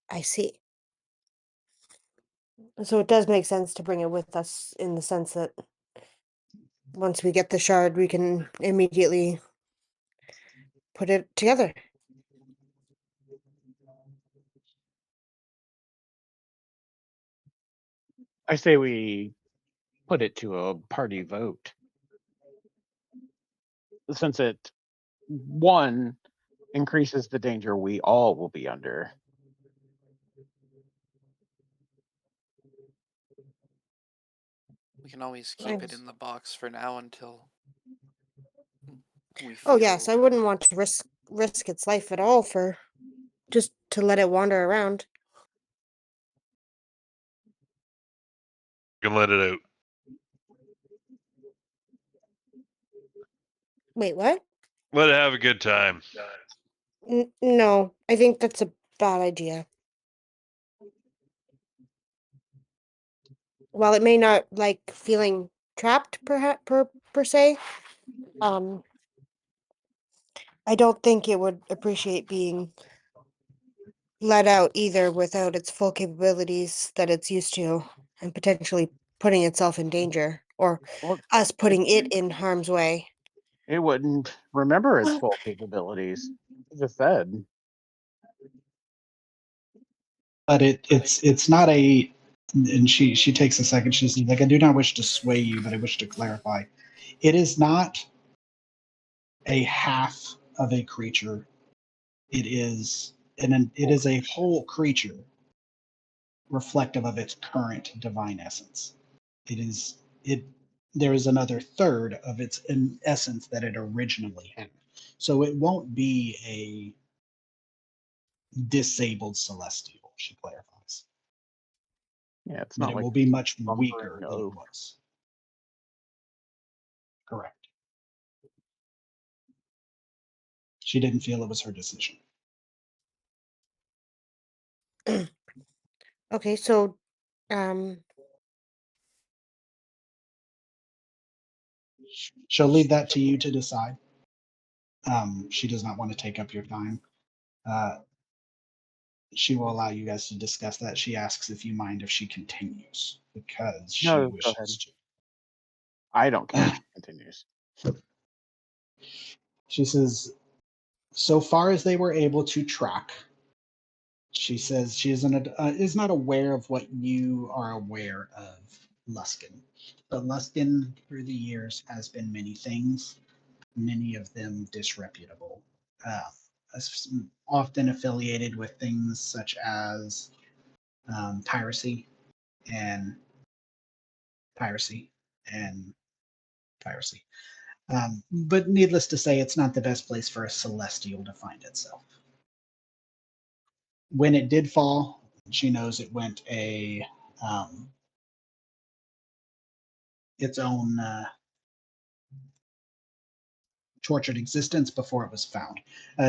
I see. So it does make sense to bring it with us in the sense that once we get the shard, we can immediately put it together. I say we put it to a party vote. Since it, one, increases the danger we all will be under. We can always keep it Nice. in the box for now until we Oh yes, I feel. wouldn't want to risk its life at all for just to let it wander around. You can let it out. Wait, what? Let it have a good time. No, I think that's a bad idea. While it may not like feeling trapped, perhaps per se, um, I don't think it would appreciate being let out either without its full capabilities that it's used to, and potentially putting itself in danger, or Well, us putting it in harm's way. it wouldn't remember its full capabilities. I just said. But it's not a. And she takes a second. She's like, I do not wish to sway you, but I wish to clarify. It is not a half of a creature. It is it is a whole creature reflective of its current divine essence. It is it there is another third of its essence that it originally had. So it won't be a disabled celestial, she clarifies. Yeah, it's But not it like will be much lumbering weaker than it oak. was. Correct. She didn't feel it was her decision. Okay, so, um, She'll leave that to you to decide. She does not want to take up your time. She will allow you guys to discuss that. She asks if you mind if she continues because she No, go ahead. wishes to. I don't care if she continues. She says, so far as they were able to track, she says she is not aware of what you are aware of Luskin. But Luskin, through the years, has been many things, many of them disreputable, often affiliated with things such as piracy and piracy and piracy. But needless to say, it's not the best place for a celestial to find itself. When it did fall, she knows it went its own tortured existence before it was found.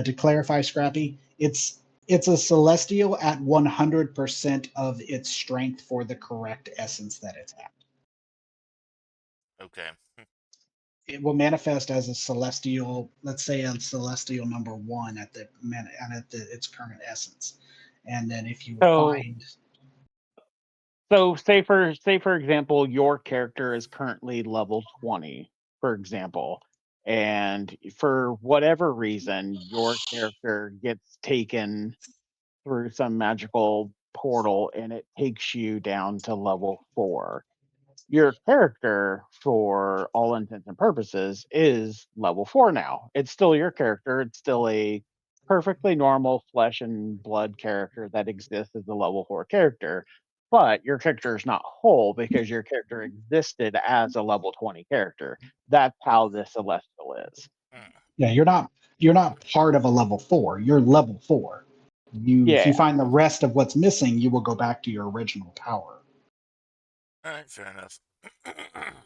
To clarify, Scrappy, it's a celestial at 100% of its strength for the correct essence that it's at. Okay. It will manifest as a celestial, let's say a celestial number one at its current essence, and then if you So, find say for example, your character is currently level 20, for example, and for whatever reason, your character gets taken through some magical portal and it takes you down to level 4. Your character, for all intents and purposes, is level 4 now. It's still your character. It's still a perfectly normal flesh and blood character that exists as a level 4 character. But your character is not whole because your character existed as a level 20 character. That's how the Celestial is. yeah, you're not part of a level 4. You're level 4. If Yeah. you find the rest of what's missing, you will go back to your original power. All right, fair enough.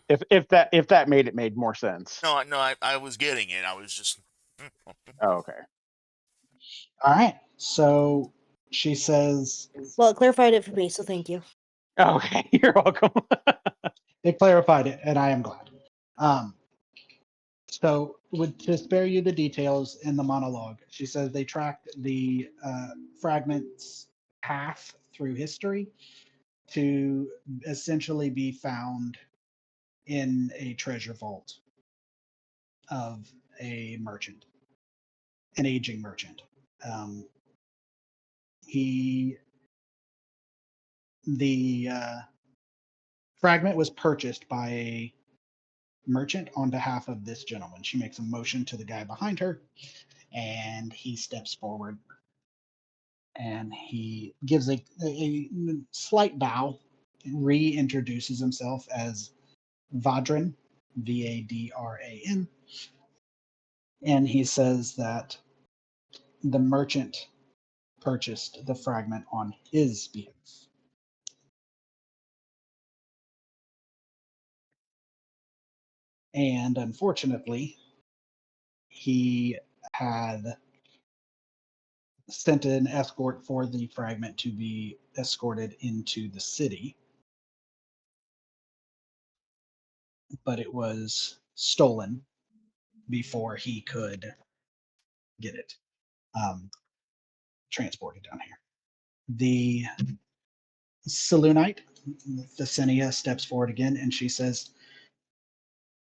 If that made more sense. No, I was getting it. I was just. Oh, okay. All right. So she says well, it clarified it for me, so thank you. Okay, you're welcome. it clarified it, and I am glad. So, to spare you the details in the monologue, she says they tracked the fragments path through history to essentially be found in a treasure vault of a merchant, an aging merchant. Um, the fragment was purchased by a merchant on behalf of this gentleman. She makes a motion to the guy behind her, and he steps forward and he gives a slight bow, reintroduces himself as Vadran, Vadran, and he says that the merchant purchased the fragment on his behalf. And unfortunately, he had sent an escort for the fragment to be escorted into the city, but it was stolen before he could get it transported down here. The Selûnite, Thesinia, steps forward again and she says,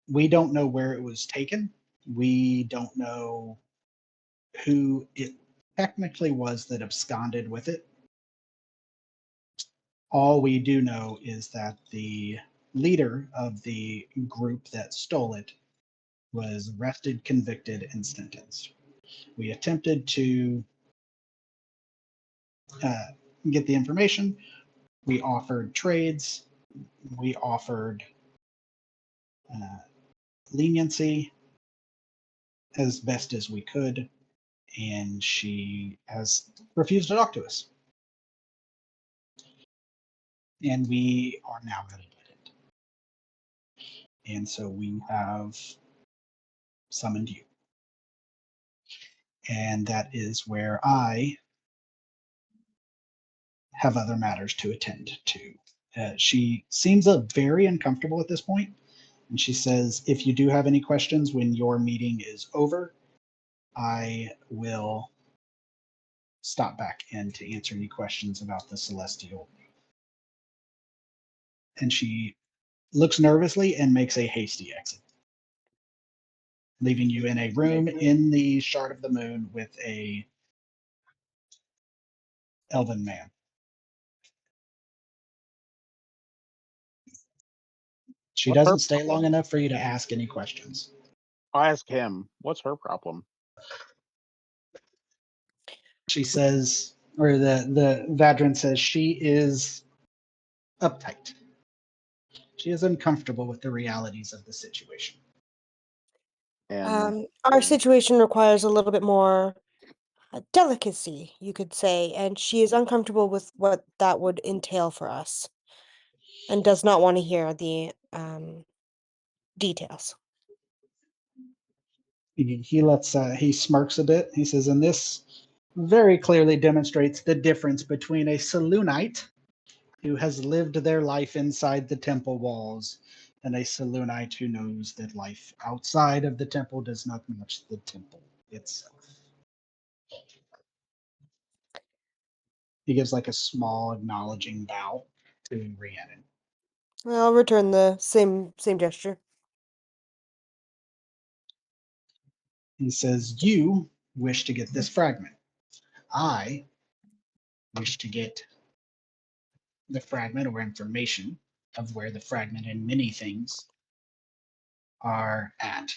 "We don't know where it was taken. We don't know who it technically was that absconded with it. All we do know is that the leader of the group that stole it was arrested, convicted, and sentenced. We attempted to get the information. We offered trades. We offered leniency as best as we could, and she has refused to talk to us. And we are now at a dead end. And so we have summoned you. And that is where I have other matters to attend to. She seems very uncomfortable at this point, and she says, if you do have any questions when your meeting is over, I will stop back in to answer any questions about the Celestial. And she looks nervously and makes a hasty exit, leaving you in a room in the Shard of the Moon with a elven man. She What's her doesn't stay long problem? enough for you to ask any questions. I'll ask him. What's her problem? She says, or the Vadran says, she is uptight. She is uncomfortable with the realities of the situation. And Our situation requires a little bit more delicacy, you could say, and she is uncomfortable with what that would entail for us, and does not want to hear the details. He smirks a bit. He says, and this very clearly demonstrates the difference between a Selûnite who has lived their life inside the temple walls and a Selûnite who knows that life outside of the temple does not match the temple itself. He gives like a small acknowledging bow to Rhiannon. I'll return the same gesture. He says, you wish to get this fragment. I wish to get the fragment or information of where the fragment and many things are at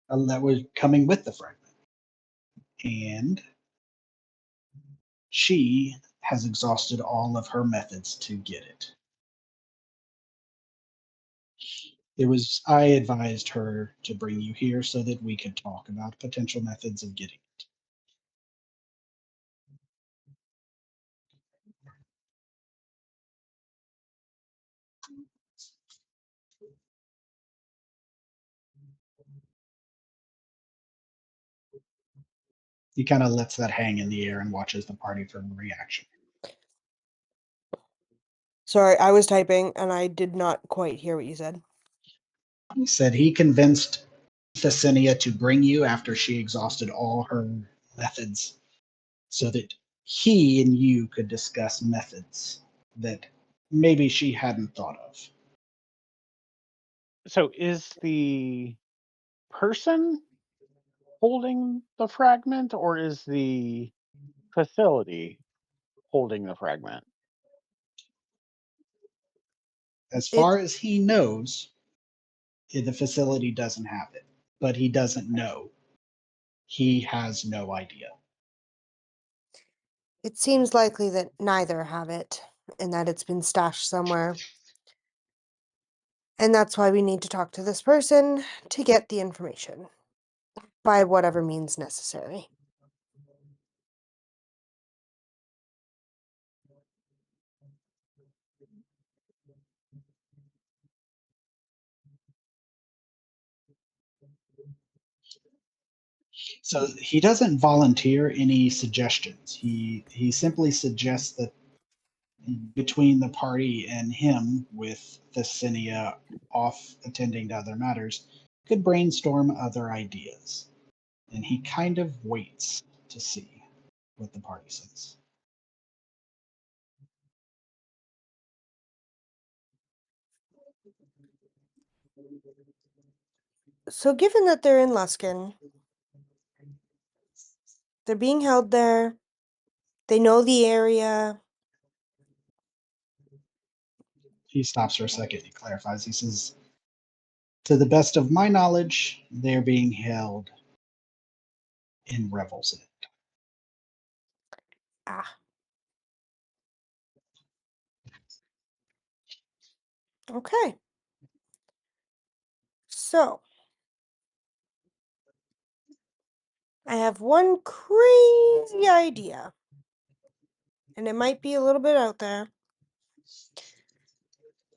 that was coming with the fragment. And she has exhausted all of her methods to get it. I advised her to bring you here so that we could talk about potential methods of getting it. He kind of lets that hang in the air and watches the party for a reaction. Sorry, I was typing and I did not quite hear what you said. He said he convinced Thesinia to bring you after she exhausted all her methods so that he and you could discuss methods that maybe she hadn't thought of. so is the person holding the fragment, or is the facility holding the fragment? As far as he knows, the facility doesn't have it, but he doesn't know. He has no idea. It seems likely that neither have it, and that it's been stashed somewhere. And that's why we need to talk to this person to get the information, by whatever means necessary. So he doesn't volunteer any suggestions. He simply suggests that between the party and him, with Thessinia off attending to other matters, could brainstorm other ideas. And he kind of waits to see what the party says. So, given that they're in Luskin, they're being held there, they know the area. He stops for a second. He clarifies. He says, to the best of my knowledge, they're being held in Revel's End. Ah. Okay. So, I have one crazy idea. And it might be a little bit out there.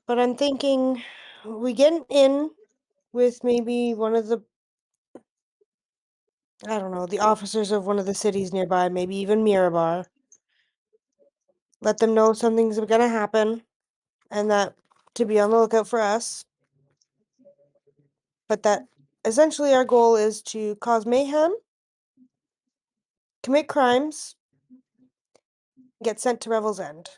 But I'm thinking we get in with maybe one of the, I don't know, the officers of one of the cities nearby, maybe even Mirabar. Let them know something's gonna happen and that to be on the lookout for us. But that essentially our goal is to cause mayhem, commit crimes, get sent to Revel's End.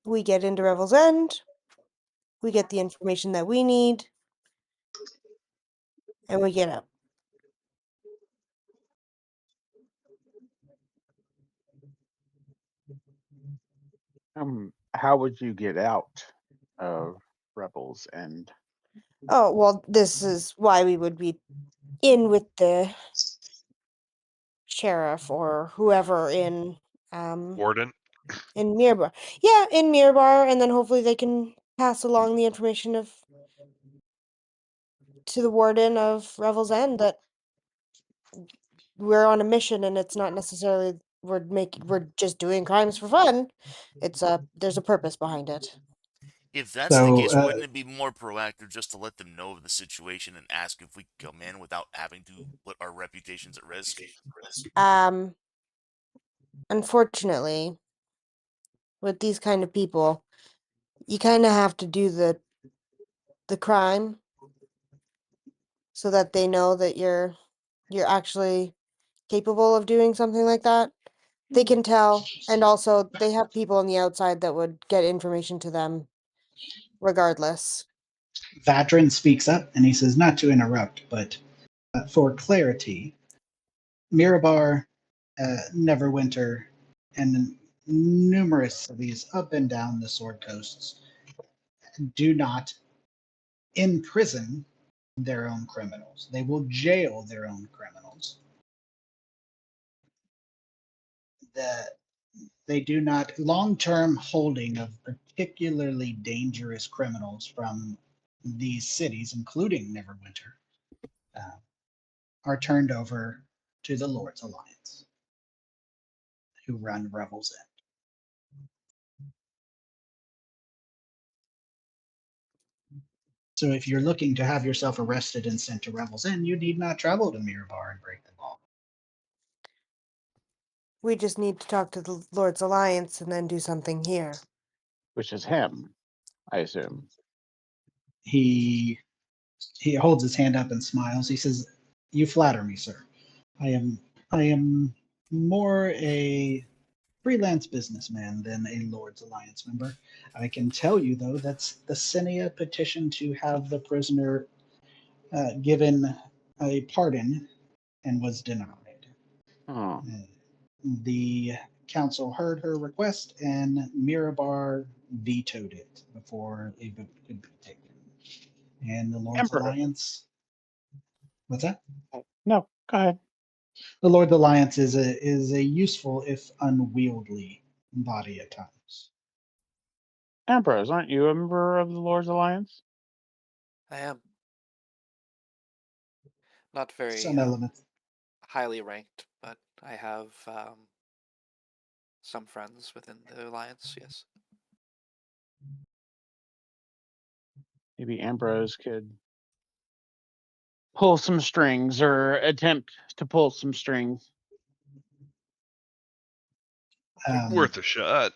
We get into Revel's End, we get the information that we need, and we get out. How would you get out of Rebels End? Oh, well, this is why we would be in with the sheriff or whoever in Warden. Mirabar. Yeah, in Mirabar, and then hopefully they can pass along the information of to the warden of Revel's End that we're on a mission and it's not necessarily we're just doing crimes for fun. It's there's a purpose behind it. If that's the So, case, wouldn't it be more proactive just to let them know of the situation and ask if we could come in without having to put our reputations at risk? Unfortunately, with these kind of people, you kind of have to do the crime so that they know that you're actually capable of doing something like that. They can tell, and also they have people on the outside that would get information to them regardless. Vadrin speaks up and he says, not to interrupt, but for clarity, Mirabar, Neverwinter, and numerous of these up and down the Sword Coasts do not imprison their own criminals. They will jail their own criminals. That they do not long-term holding of particularly dangerous criminals from these cities, including Neverwinter, are turned over to the Lord's Alliance, who run Revel's End. So if you're looking to have yourself arrested and sent to Revel's End, you need not travel to Mirabar and break the law. We just need to talk to the Lord's Alliance and then do something here. Which is him, I assume. He holds his hand up and smiles. He says, "You flatter me, sir. I am more a freelance businessman than a Lord's Alliance member. I can tell you, though, that the Senia petitioned to have the prisoner given a pardon and was denied. Oh. The council heard her request, and Mirabar vetoed it before a vote could be taken. And the Lord's Emperor. Alliance. What's that? No, go ahead. The Lord's Alliance is a useful if unwieldy body at times. Ambrose, aren't you a member of the Lord's Alliance? I am not very Some elements. highly ranked, but I have some friends within the alliance. Yes. Maybe Ambrose could pull some strings or attempt to pull some strings. Worth a shot.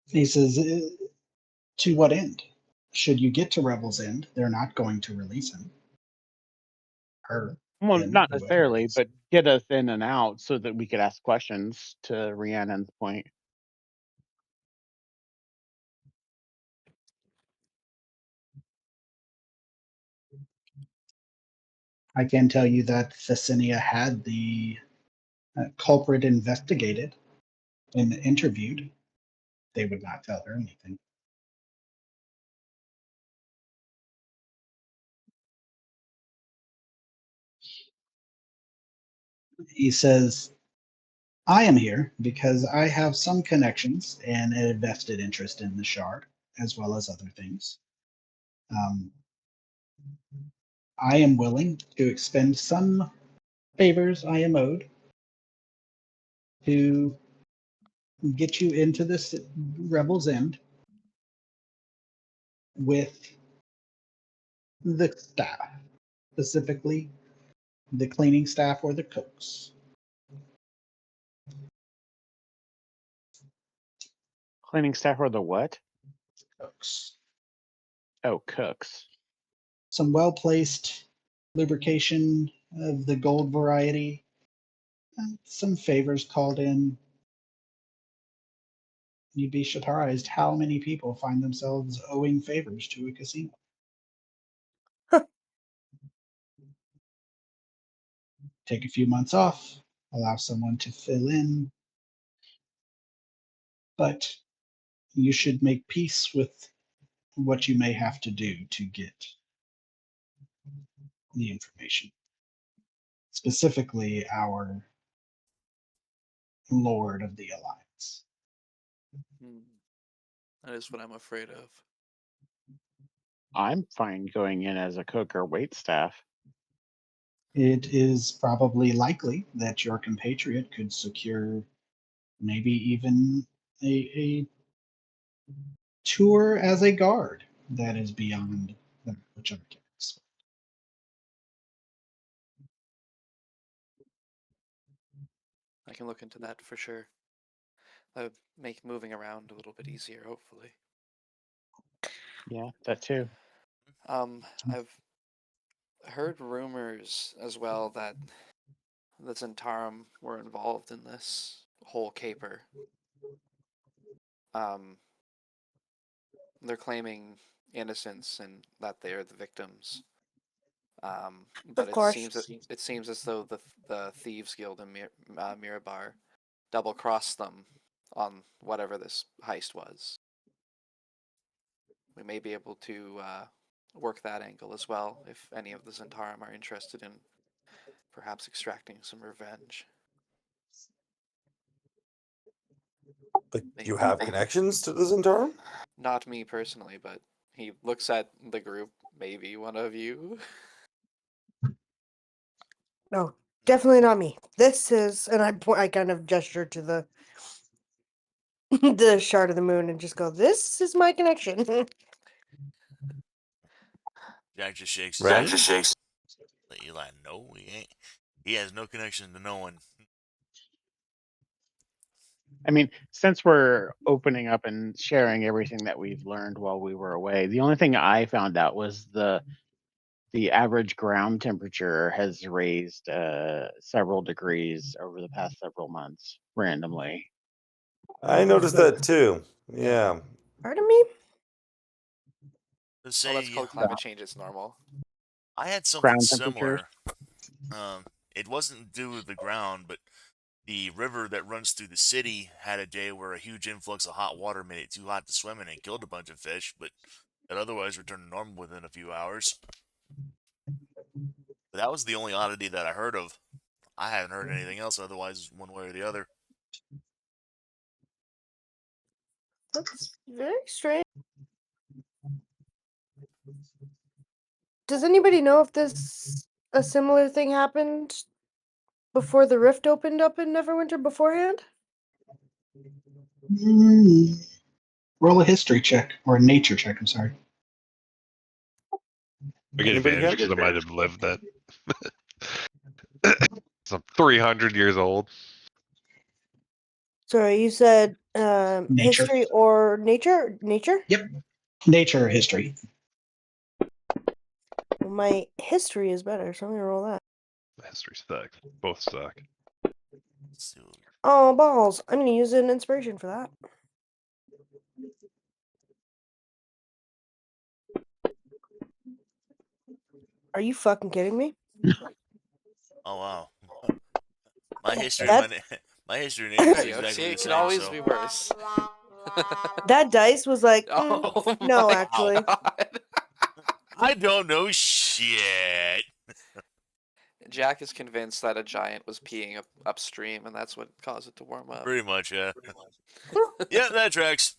He says, to what end? Should you get to Revel's End, they're not going to release him. Her. Well, him, not whoever it necessarily, is. but get us in and out so that we could ask questions to Rhiannon's point. I can tell you that Thessinia had the culprit investigated and interviewed. They would not tell her anything. He says, I am here because I have some connections and a vested interest in the shard, as well as other things. I am willing to expend some favors I am owed to get you into this Revel's End with the staff, specifically the cleaning staff or the cooks. Cleaning staff or the what? Cooks. Oh, cooks. Some well-placed lubrication of the gold variety. Some favors called in. You'd be surprised how many people find themselves owing favors to a casino. Take a few months off, allow someone to fill in. But you should make peace with what you may have to do to get the information. Specifically, our Lord of the Alliance. That is what I'm afraid of. I'm fine going in as a cook or wait staff. It is probably likely that your compatriot could secure maybe even a tour as a guard that is beyond that which I can expect. I can look into that for sure. That would make moving around a little bit easier, hopefully. Yeah, that too. I've heard rumors as well that the Zentarum were involved in this whole caper. They're claiming innocence and that they are the victims. But Of course. it seems as though the Thieves Guild in Mirabar double crossed them on whatever this heist was. We may be able to work that angle as well if any of the Zentarum are interested in perhaps extracting some revenge. Like you have connections to the Zentarum? Not me personally, but he looks at the group. Maybe one of you. No, definitely not me. This is, and I kind of gesture to the the shard of the moon and just go, "This is my connection." Jack just shakes his Right? head. Let Eli know he ain't. He has no connection to no one. I mean, since we're opening up and sharing everything that we've learned while we were away, the only thing I found out was the average ground temperature has raised several degrees over the past several months randomly. I noticed that too. Yeah. Pardon me? Let's Well, say that's called climate change. It's normal. I had something Ground temperatures? similar. It wasn't due to the ground, but the river that runs through the city had a day where a huge influx of hot water made it too hot to swim in and killed a bunch of fish, but it otherwise returned to normal within a few hours. But that was the only oddity that I heard of. I haven't heard anything else otherwise, one way or the other. That's very strange. Does anybody know if a similar thing happened before the rift opened up in Neverwinter beforehand? Roll a history check or a nature check. I'm sorry. I get Anybody advantage have? because I might have lived that. So I'm 300 years old. Sorry, you said Nature. history or nature? Nature? Yep. Nature or history. Well, my history is better, so I'm gonna roll that. History sucks. Both suck. Let's see what- Oh, balls. I'm gonna use an inspiration for that. Are you fucking kidding me? Oh wow. My history, That- my history and There nature is you go. exactly See, the it same. can always so. be worse. That dice was like, Oh no, my actually. God. I don't know shit. Jack is convinced that a giant was peeing upstream, and that's what caused it to warm up. Pretty much, yeah. Yeah, that tracks.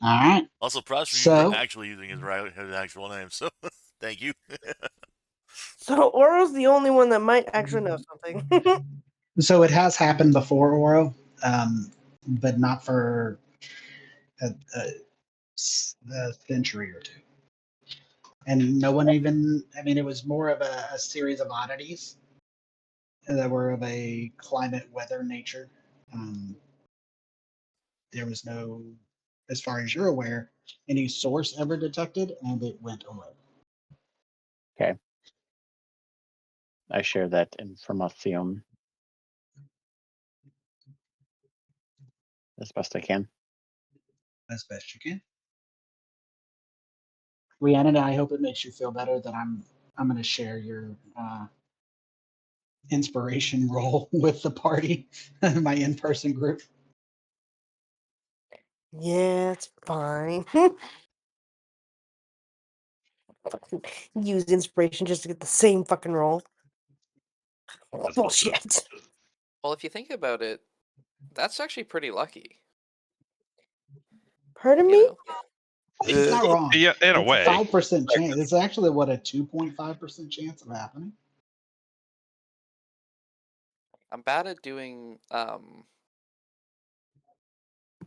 All right. Also, props for So- you for actually using his actual name. So, thank you. So Oro's the only one that might actually know something. So it has happened before, Oro, but not for a century or two. And no one even, I mean, it was more of a series of oddities that were of a climate weather nature. There was no, as far as you're aware, any source ever detected, and it went away. I share that information as best I can. As best you can. Rhiannon, I hope it makes you feel better that I'm going to share your inspiration role with the party, my in-person group. Yeah, it's fine. Fucking use inspiration just to get the same fucking roll. That's Bullshit. Well, if you think about it, that's actually pretty lucky. Pardon You me? know? It's not wrong. Yeah, in a It's way. 5% chance. It's actually what, a 2.5% chance of happening. I'm bad at doing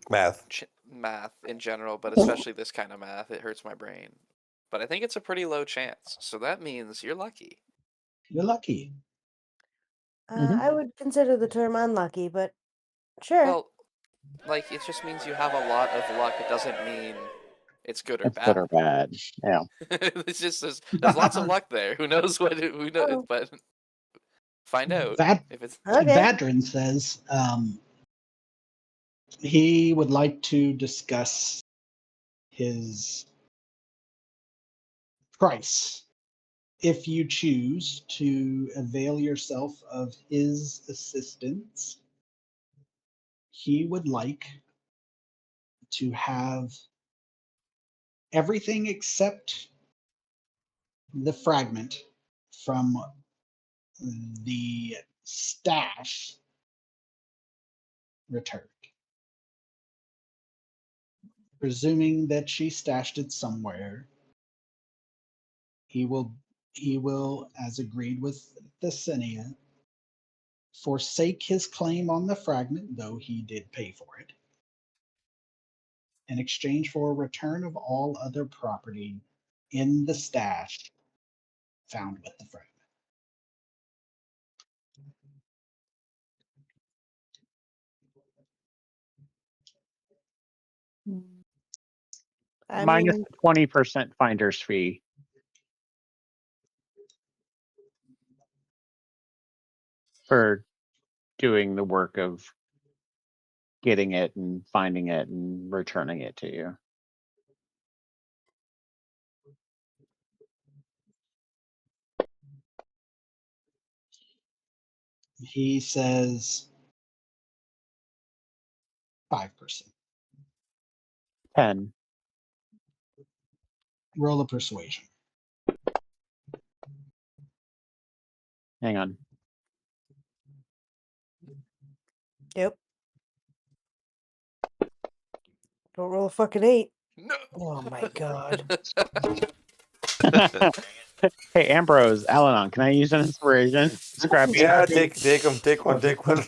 Math. math in general, but especially this kind of math. It hurts my brain. But I think it's a pretty low chance. So that means you're lucky. You're lucky. I would consider the term unlucky, but sure. Well, like, it just means you have a lot of luck. It doesn't mean it's good or It's bad. good or bad. Yeah. It's just there's lots of luck there. Who knows who knows? Oh. But find out if it's Okay. Vadrin says he would like to discuss his price if you choose to avail yourself of his assistance. He would like to have everything except the fragment from the stash returned. Presuming that she stashed it somewhere, he will, as agreed with Thessinia, forsake his claim on the fragment, though he did pay for it, in exchange for a return of all other property in the stash found with the fragment. I Minus mean, 20% finder's fee. For doing the work of getting it and finding it and returning it to you. He says 5%. 10. Roll a persuasion. Hang on. yep. Don't roll a fucking 8. no. Oh my god. Hey, Ambrose, Alanon, can I use an inspiration? Scrappy. Yeah, take them. Take one. Take one.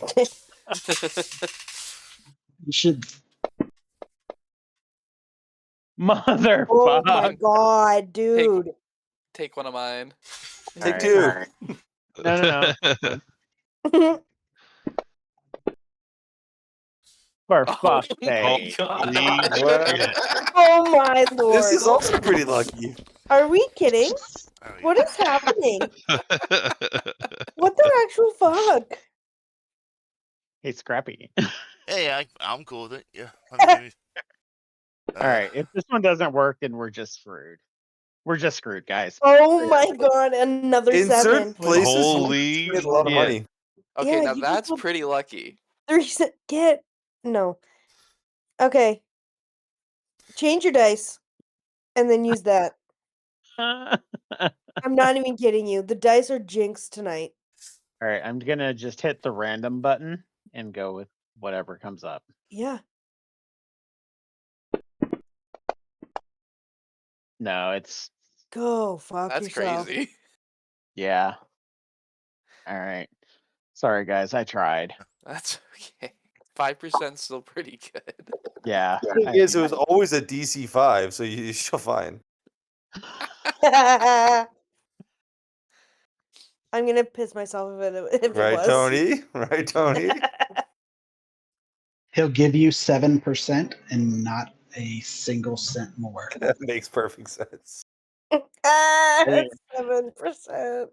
You should Motherfucker. Oh my god, dude. Take one of mine. Take Alright. two. No. For Oh fuck's my sake. God. Oh my lord. This is also pretty lucky. Are we kidding? Oh, What yeah. is happening? What the actual fuck? Hey, Scrappy. Hey, I'm cool with it. Yeah. let me give me- Alright, if this one doesn't work, then we're just screwed. We're just screwed, guys. Oh my god, another In 7. certain places, Holy you get a lot of shit. money. Okay, Yeah, now you just that's look- pretty lucky. 3 get no. Okay. Change your dice and then use that. I'm not even kidding you. The dice are jinxed tonight. Alright, I'm gonna just hit the random button and go with whatever comes up. Yeah. No, it's Go fuck That's yourself. crazy. yeah. Alright. Sorry guys, I tried. That's okay. 5% still pretty good. Yeah. The thing is, it was always a DC 5, so you're still fine. I'm gonna piss myself if it Right, was. Tony? Right, Tony? He'll give you 7% and not a single cent more. That makes perfect sense. Yeah. 7%.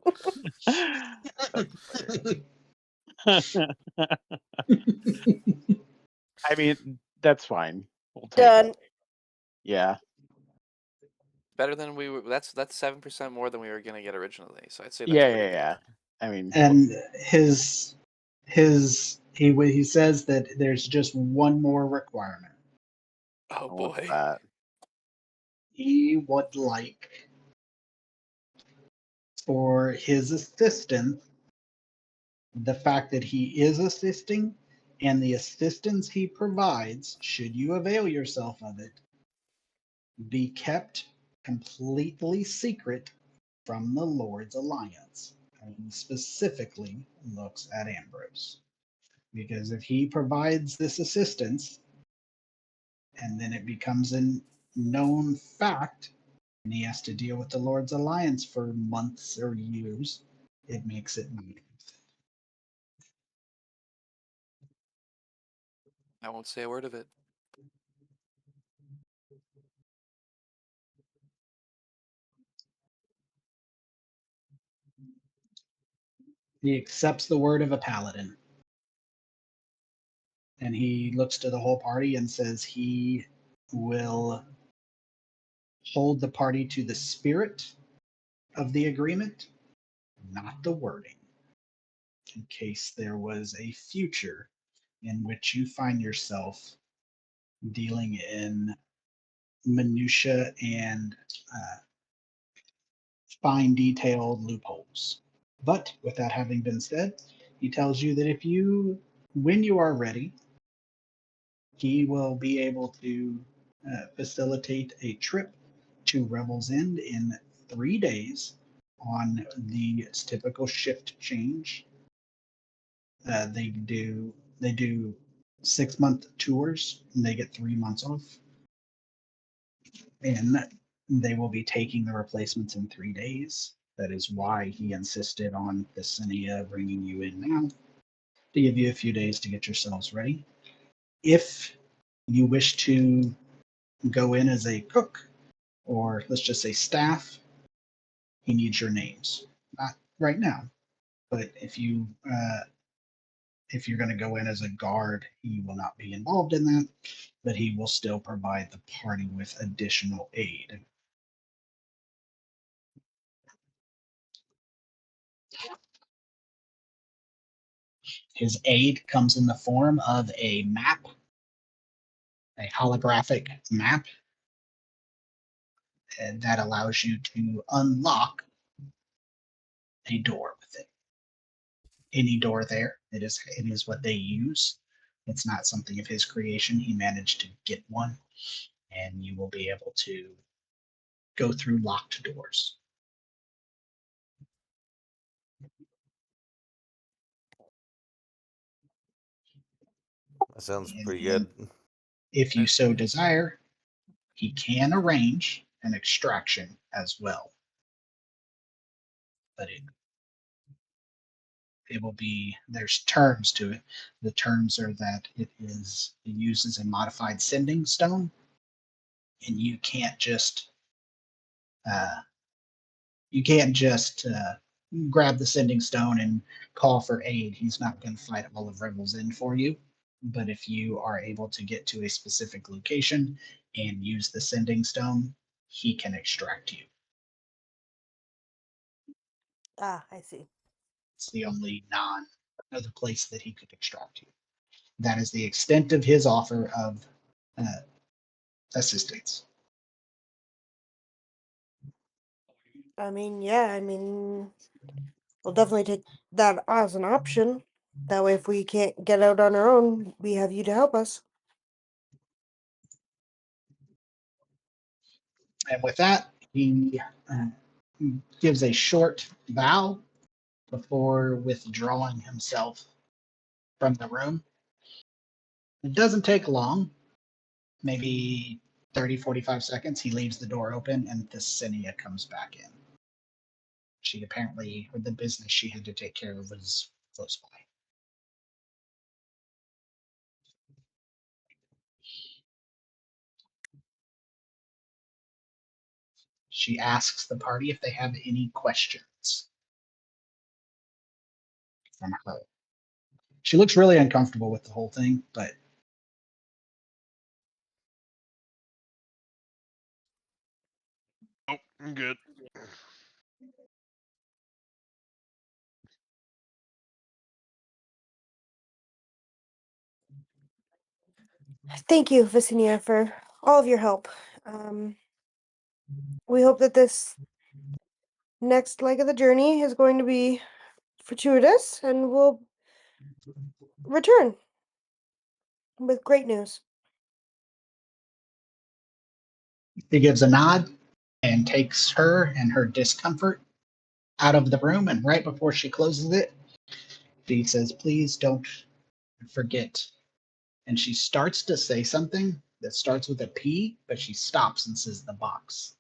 I mean, that's fine. We'll take Done. it. Yeah. Better than we were. That's 7% more than we were gonna get originally. So I'd say that's Yeah, pretty good. yeah. I mean, And he says that there's just one more requirement. Oh what's boy. that? He would like for his assistant, the fact that he is assisting and the assistance he provides, should you avail yourself of it, be kept completely secret from the Lord's Alliance. And he specifically looks at Ambrose. Because if he provides this assistance and then it becomes a known fact and he has to deal with the Lord's Alliance for months or years, it makes it not worth it. I won't say a word of it. He accepts the word of a paladin. And he looks to the whole party and says he will hold the party to the spirit of the agreement, not the wording, in case there was a future in which you find yourself dealing in minutia and fine detailed loopholes. But with that having been said, he tells you that when you are ready, he will be able to facilitate a trip to Revel's End in 3 days on the typical shift change. They do 6-month tours and they get 3 months off. And they will be taking the replacements in 3 days. That is why he insisted on Thessinia bringing you in now, to give you a few days to get yourselves ready. If you wish to go in as a cook, or let's just say staff, he needs your names. Not right now, but if you're going to go in as a guard, he will not be involved in that, but he will still provide the party with additional aid. His aid comes in the form of a map, a holographic map, and that allows you to unlock a door with it. Any door there, it is what they use. It's not something of his creation. He managed to get one, and you will be able to go through locked doors. That sounds And pretty good. if you so desire, He can arrange an extraction as well, but it will be, there's terms to it. The terms are that it uses a modified sending stone, and you can't just uh, grab the sending stone and call for aid. He's not going to fight all of Rebels in for you. But if you are able to get to a specific location and use the sending stone, he can extract you. Ah, I see. It's the only other place that he could extract you. That is the extent of his offer of assistance. I mean, yeah, I mean, we'll definitely take that as an option. That way, if we can't get out on our own, we have you to help us. And with that, he gives a short bow before withdrawing himself from the room. It doesn't take long, maybe 30, 45 seconds. He leaves the door open and Thesinia comes back in. She apparently, or the business she had to take care of was close by. She asks the party if they have any questions from her. She looks really uncomfortable with the whole thing, but Oh, I'm good. Thank you, Visinia, for all of your help. We hope that this next leg of the journey is going to be fortuitous and we'll return with great news. he gives a nod and takes her and her discomfort out of the room. And right before she closes it, she says, "Please don't forget." And she starts to say something that starts with a P, but she stops and says the box.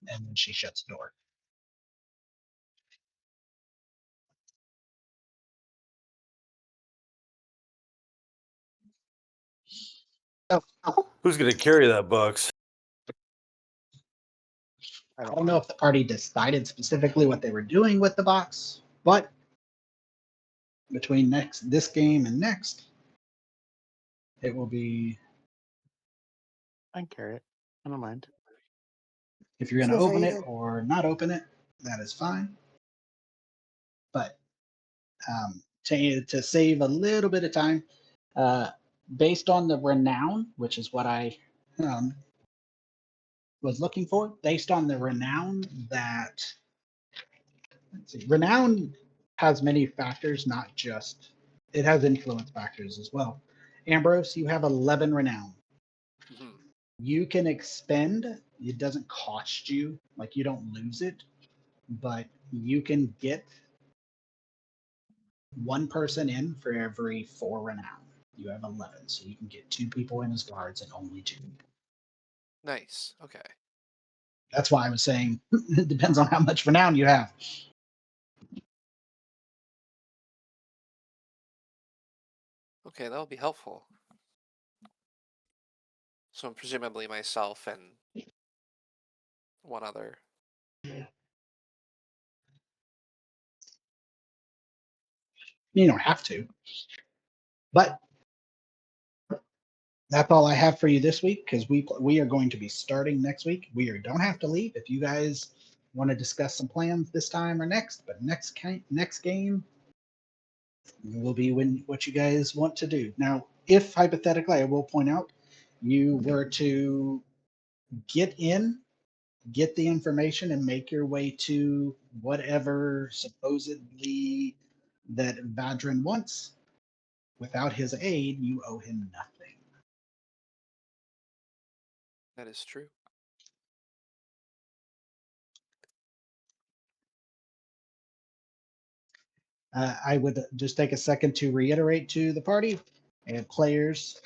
And then she shuts the door. Who's gonna carry that box? I don't know if the party decided specifically what they were doing with the box, but between this game and next, it will be, I can carry it. I don't mind. if you're going to So open you it said- or not open it, that is fine. But to save a little bit of time, based on the renown, which is what I was looking for, based on the renown that, let's see, renown has many factors, not just, it has influence factors as well. Ambrose, you have 11 renown. Mhm. You can expend, it doesn't cost you, like you don't lose it, but you can get one person in for every 4 renown. You have 11, so you can get 2 people in as guards and only 2 people. Nice. Okay. That's why I was saying it depends on how much renown you have. Okay, that'll be helpful. So presumably myself and one other. You don't have to, but that's all I have for you this week because we are going to be starting next week. Don't have to leave if you guys want to discuss some plans this time or next. But next game will be what you guys want to do. Now, if hypothetically, I will point out, you were to get the information and make your way to whatever supposedly that Vadran wants. Without his aid, you owe him nothing. That is true. I would just take a second to reiterate to the party. And players,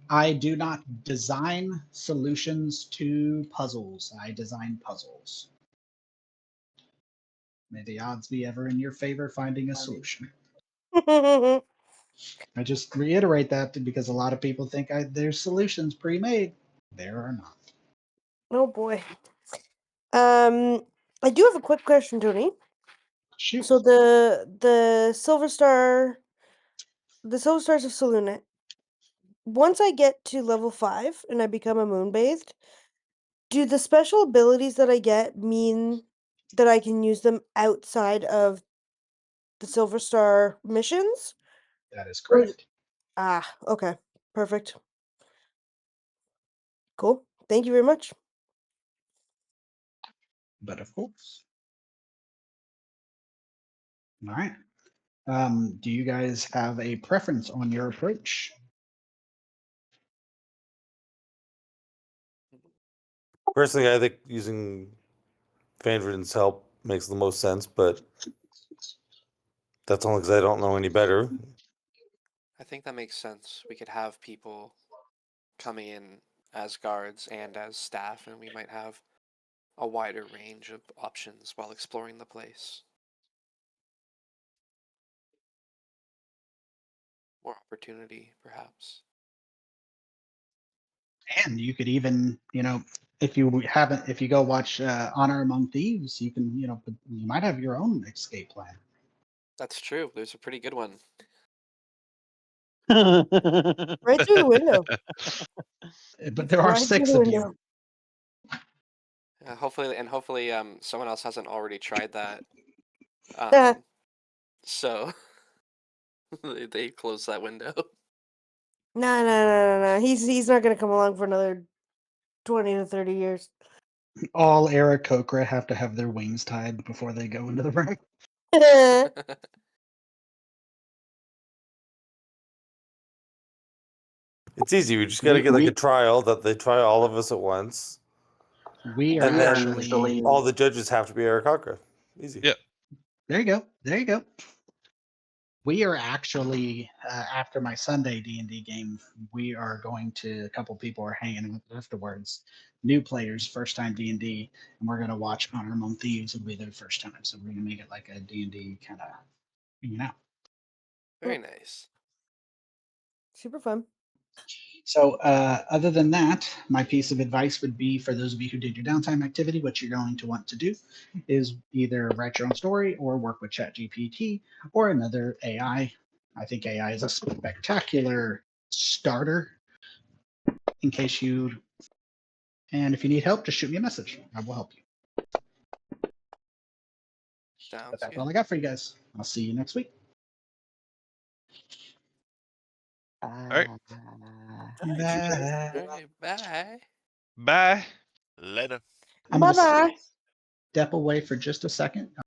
I do not design solutions to puzzles. I design puzzles. May the odds be ever in your favor finding a solution. I just reiterate that because a lot of people think there's solutions pre-made. There are not. Oh boy. I do have a quick question, Tony. Shoot. So the Silver Stars of Selûne. Once I get to level 5 and I become a Moonbathed, do the special abilities that I get mean that I can use them outside of the Silver Star missions? That is Or is- correct. Okay. Perfect. Cool. Thank you very much. But of course. All right. Do you guys have a preference on your approach? Personally, I think using Fandraden's help makes the most sense, but that's only because I don't know any better. I think that makes sense. We could have people coming in as guards and as staff, and we might have a wider range of options while exploring the place. More opportunity, perhaps. And you could even, if you go watch Honor Among Thieves, you can, you might have your own escape plan. That's true. There's a pretty good one. Right through the window. But there are Right through 6 the of you. window. Hopefully, someone else hasn't already tried that. Ah. So they close that window. No. He's not gonna come along for another 20 to 30 years. All Aarakocra have to have their wings tied before they go into the room. It's easy. We just got to get like a trial that they try all of us at once. We are And then actually all the judges have to be Aarakocra. Easy. Yeah. There you go. We are actually after my Sunday D&D game, we are going to, a couple people are hanging out afterwards. New players, first time D&D, and we're going to watch Honor Among Thieves. It'll be their first time, so we're going to make it like a D&D kind of hanging out. Very nice. Super fun. So other than that, my piece of advice would be for those of you who did your downtime activity, what you're going to want to do is either write your own story or work with ChatGPT or another AI. I think AI is a spectacular starter in case and if you need help, just shoot me a message. I will help you. Sounds But that's good. all I got for you guys. I'll see you next week. All right. Bye. Okay, bye. Bye. Later. I'm going to Bye-bye. step away for just a second.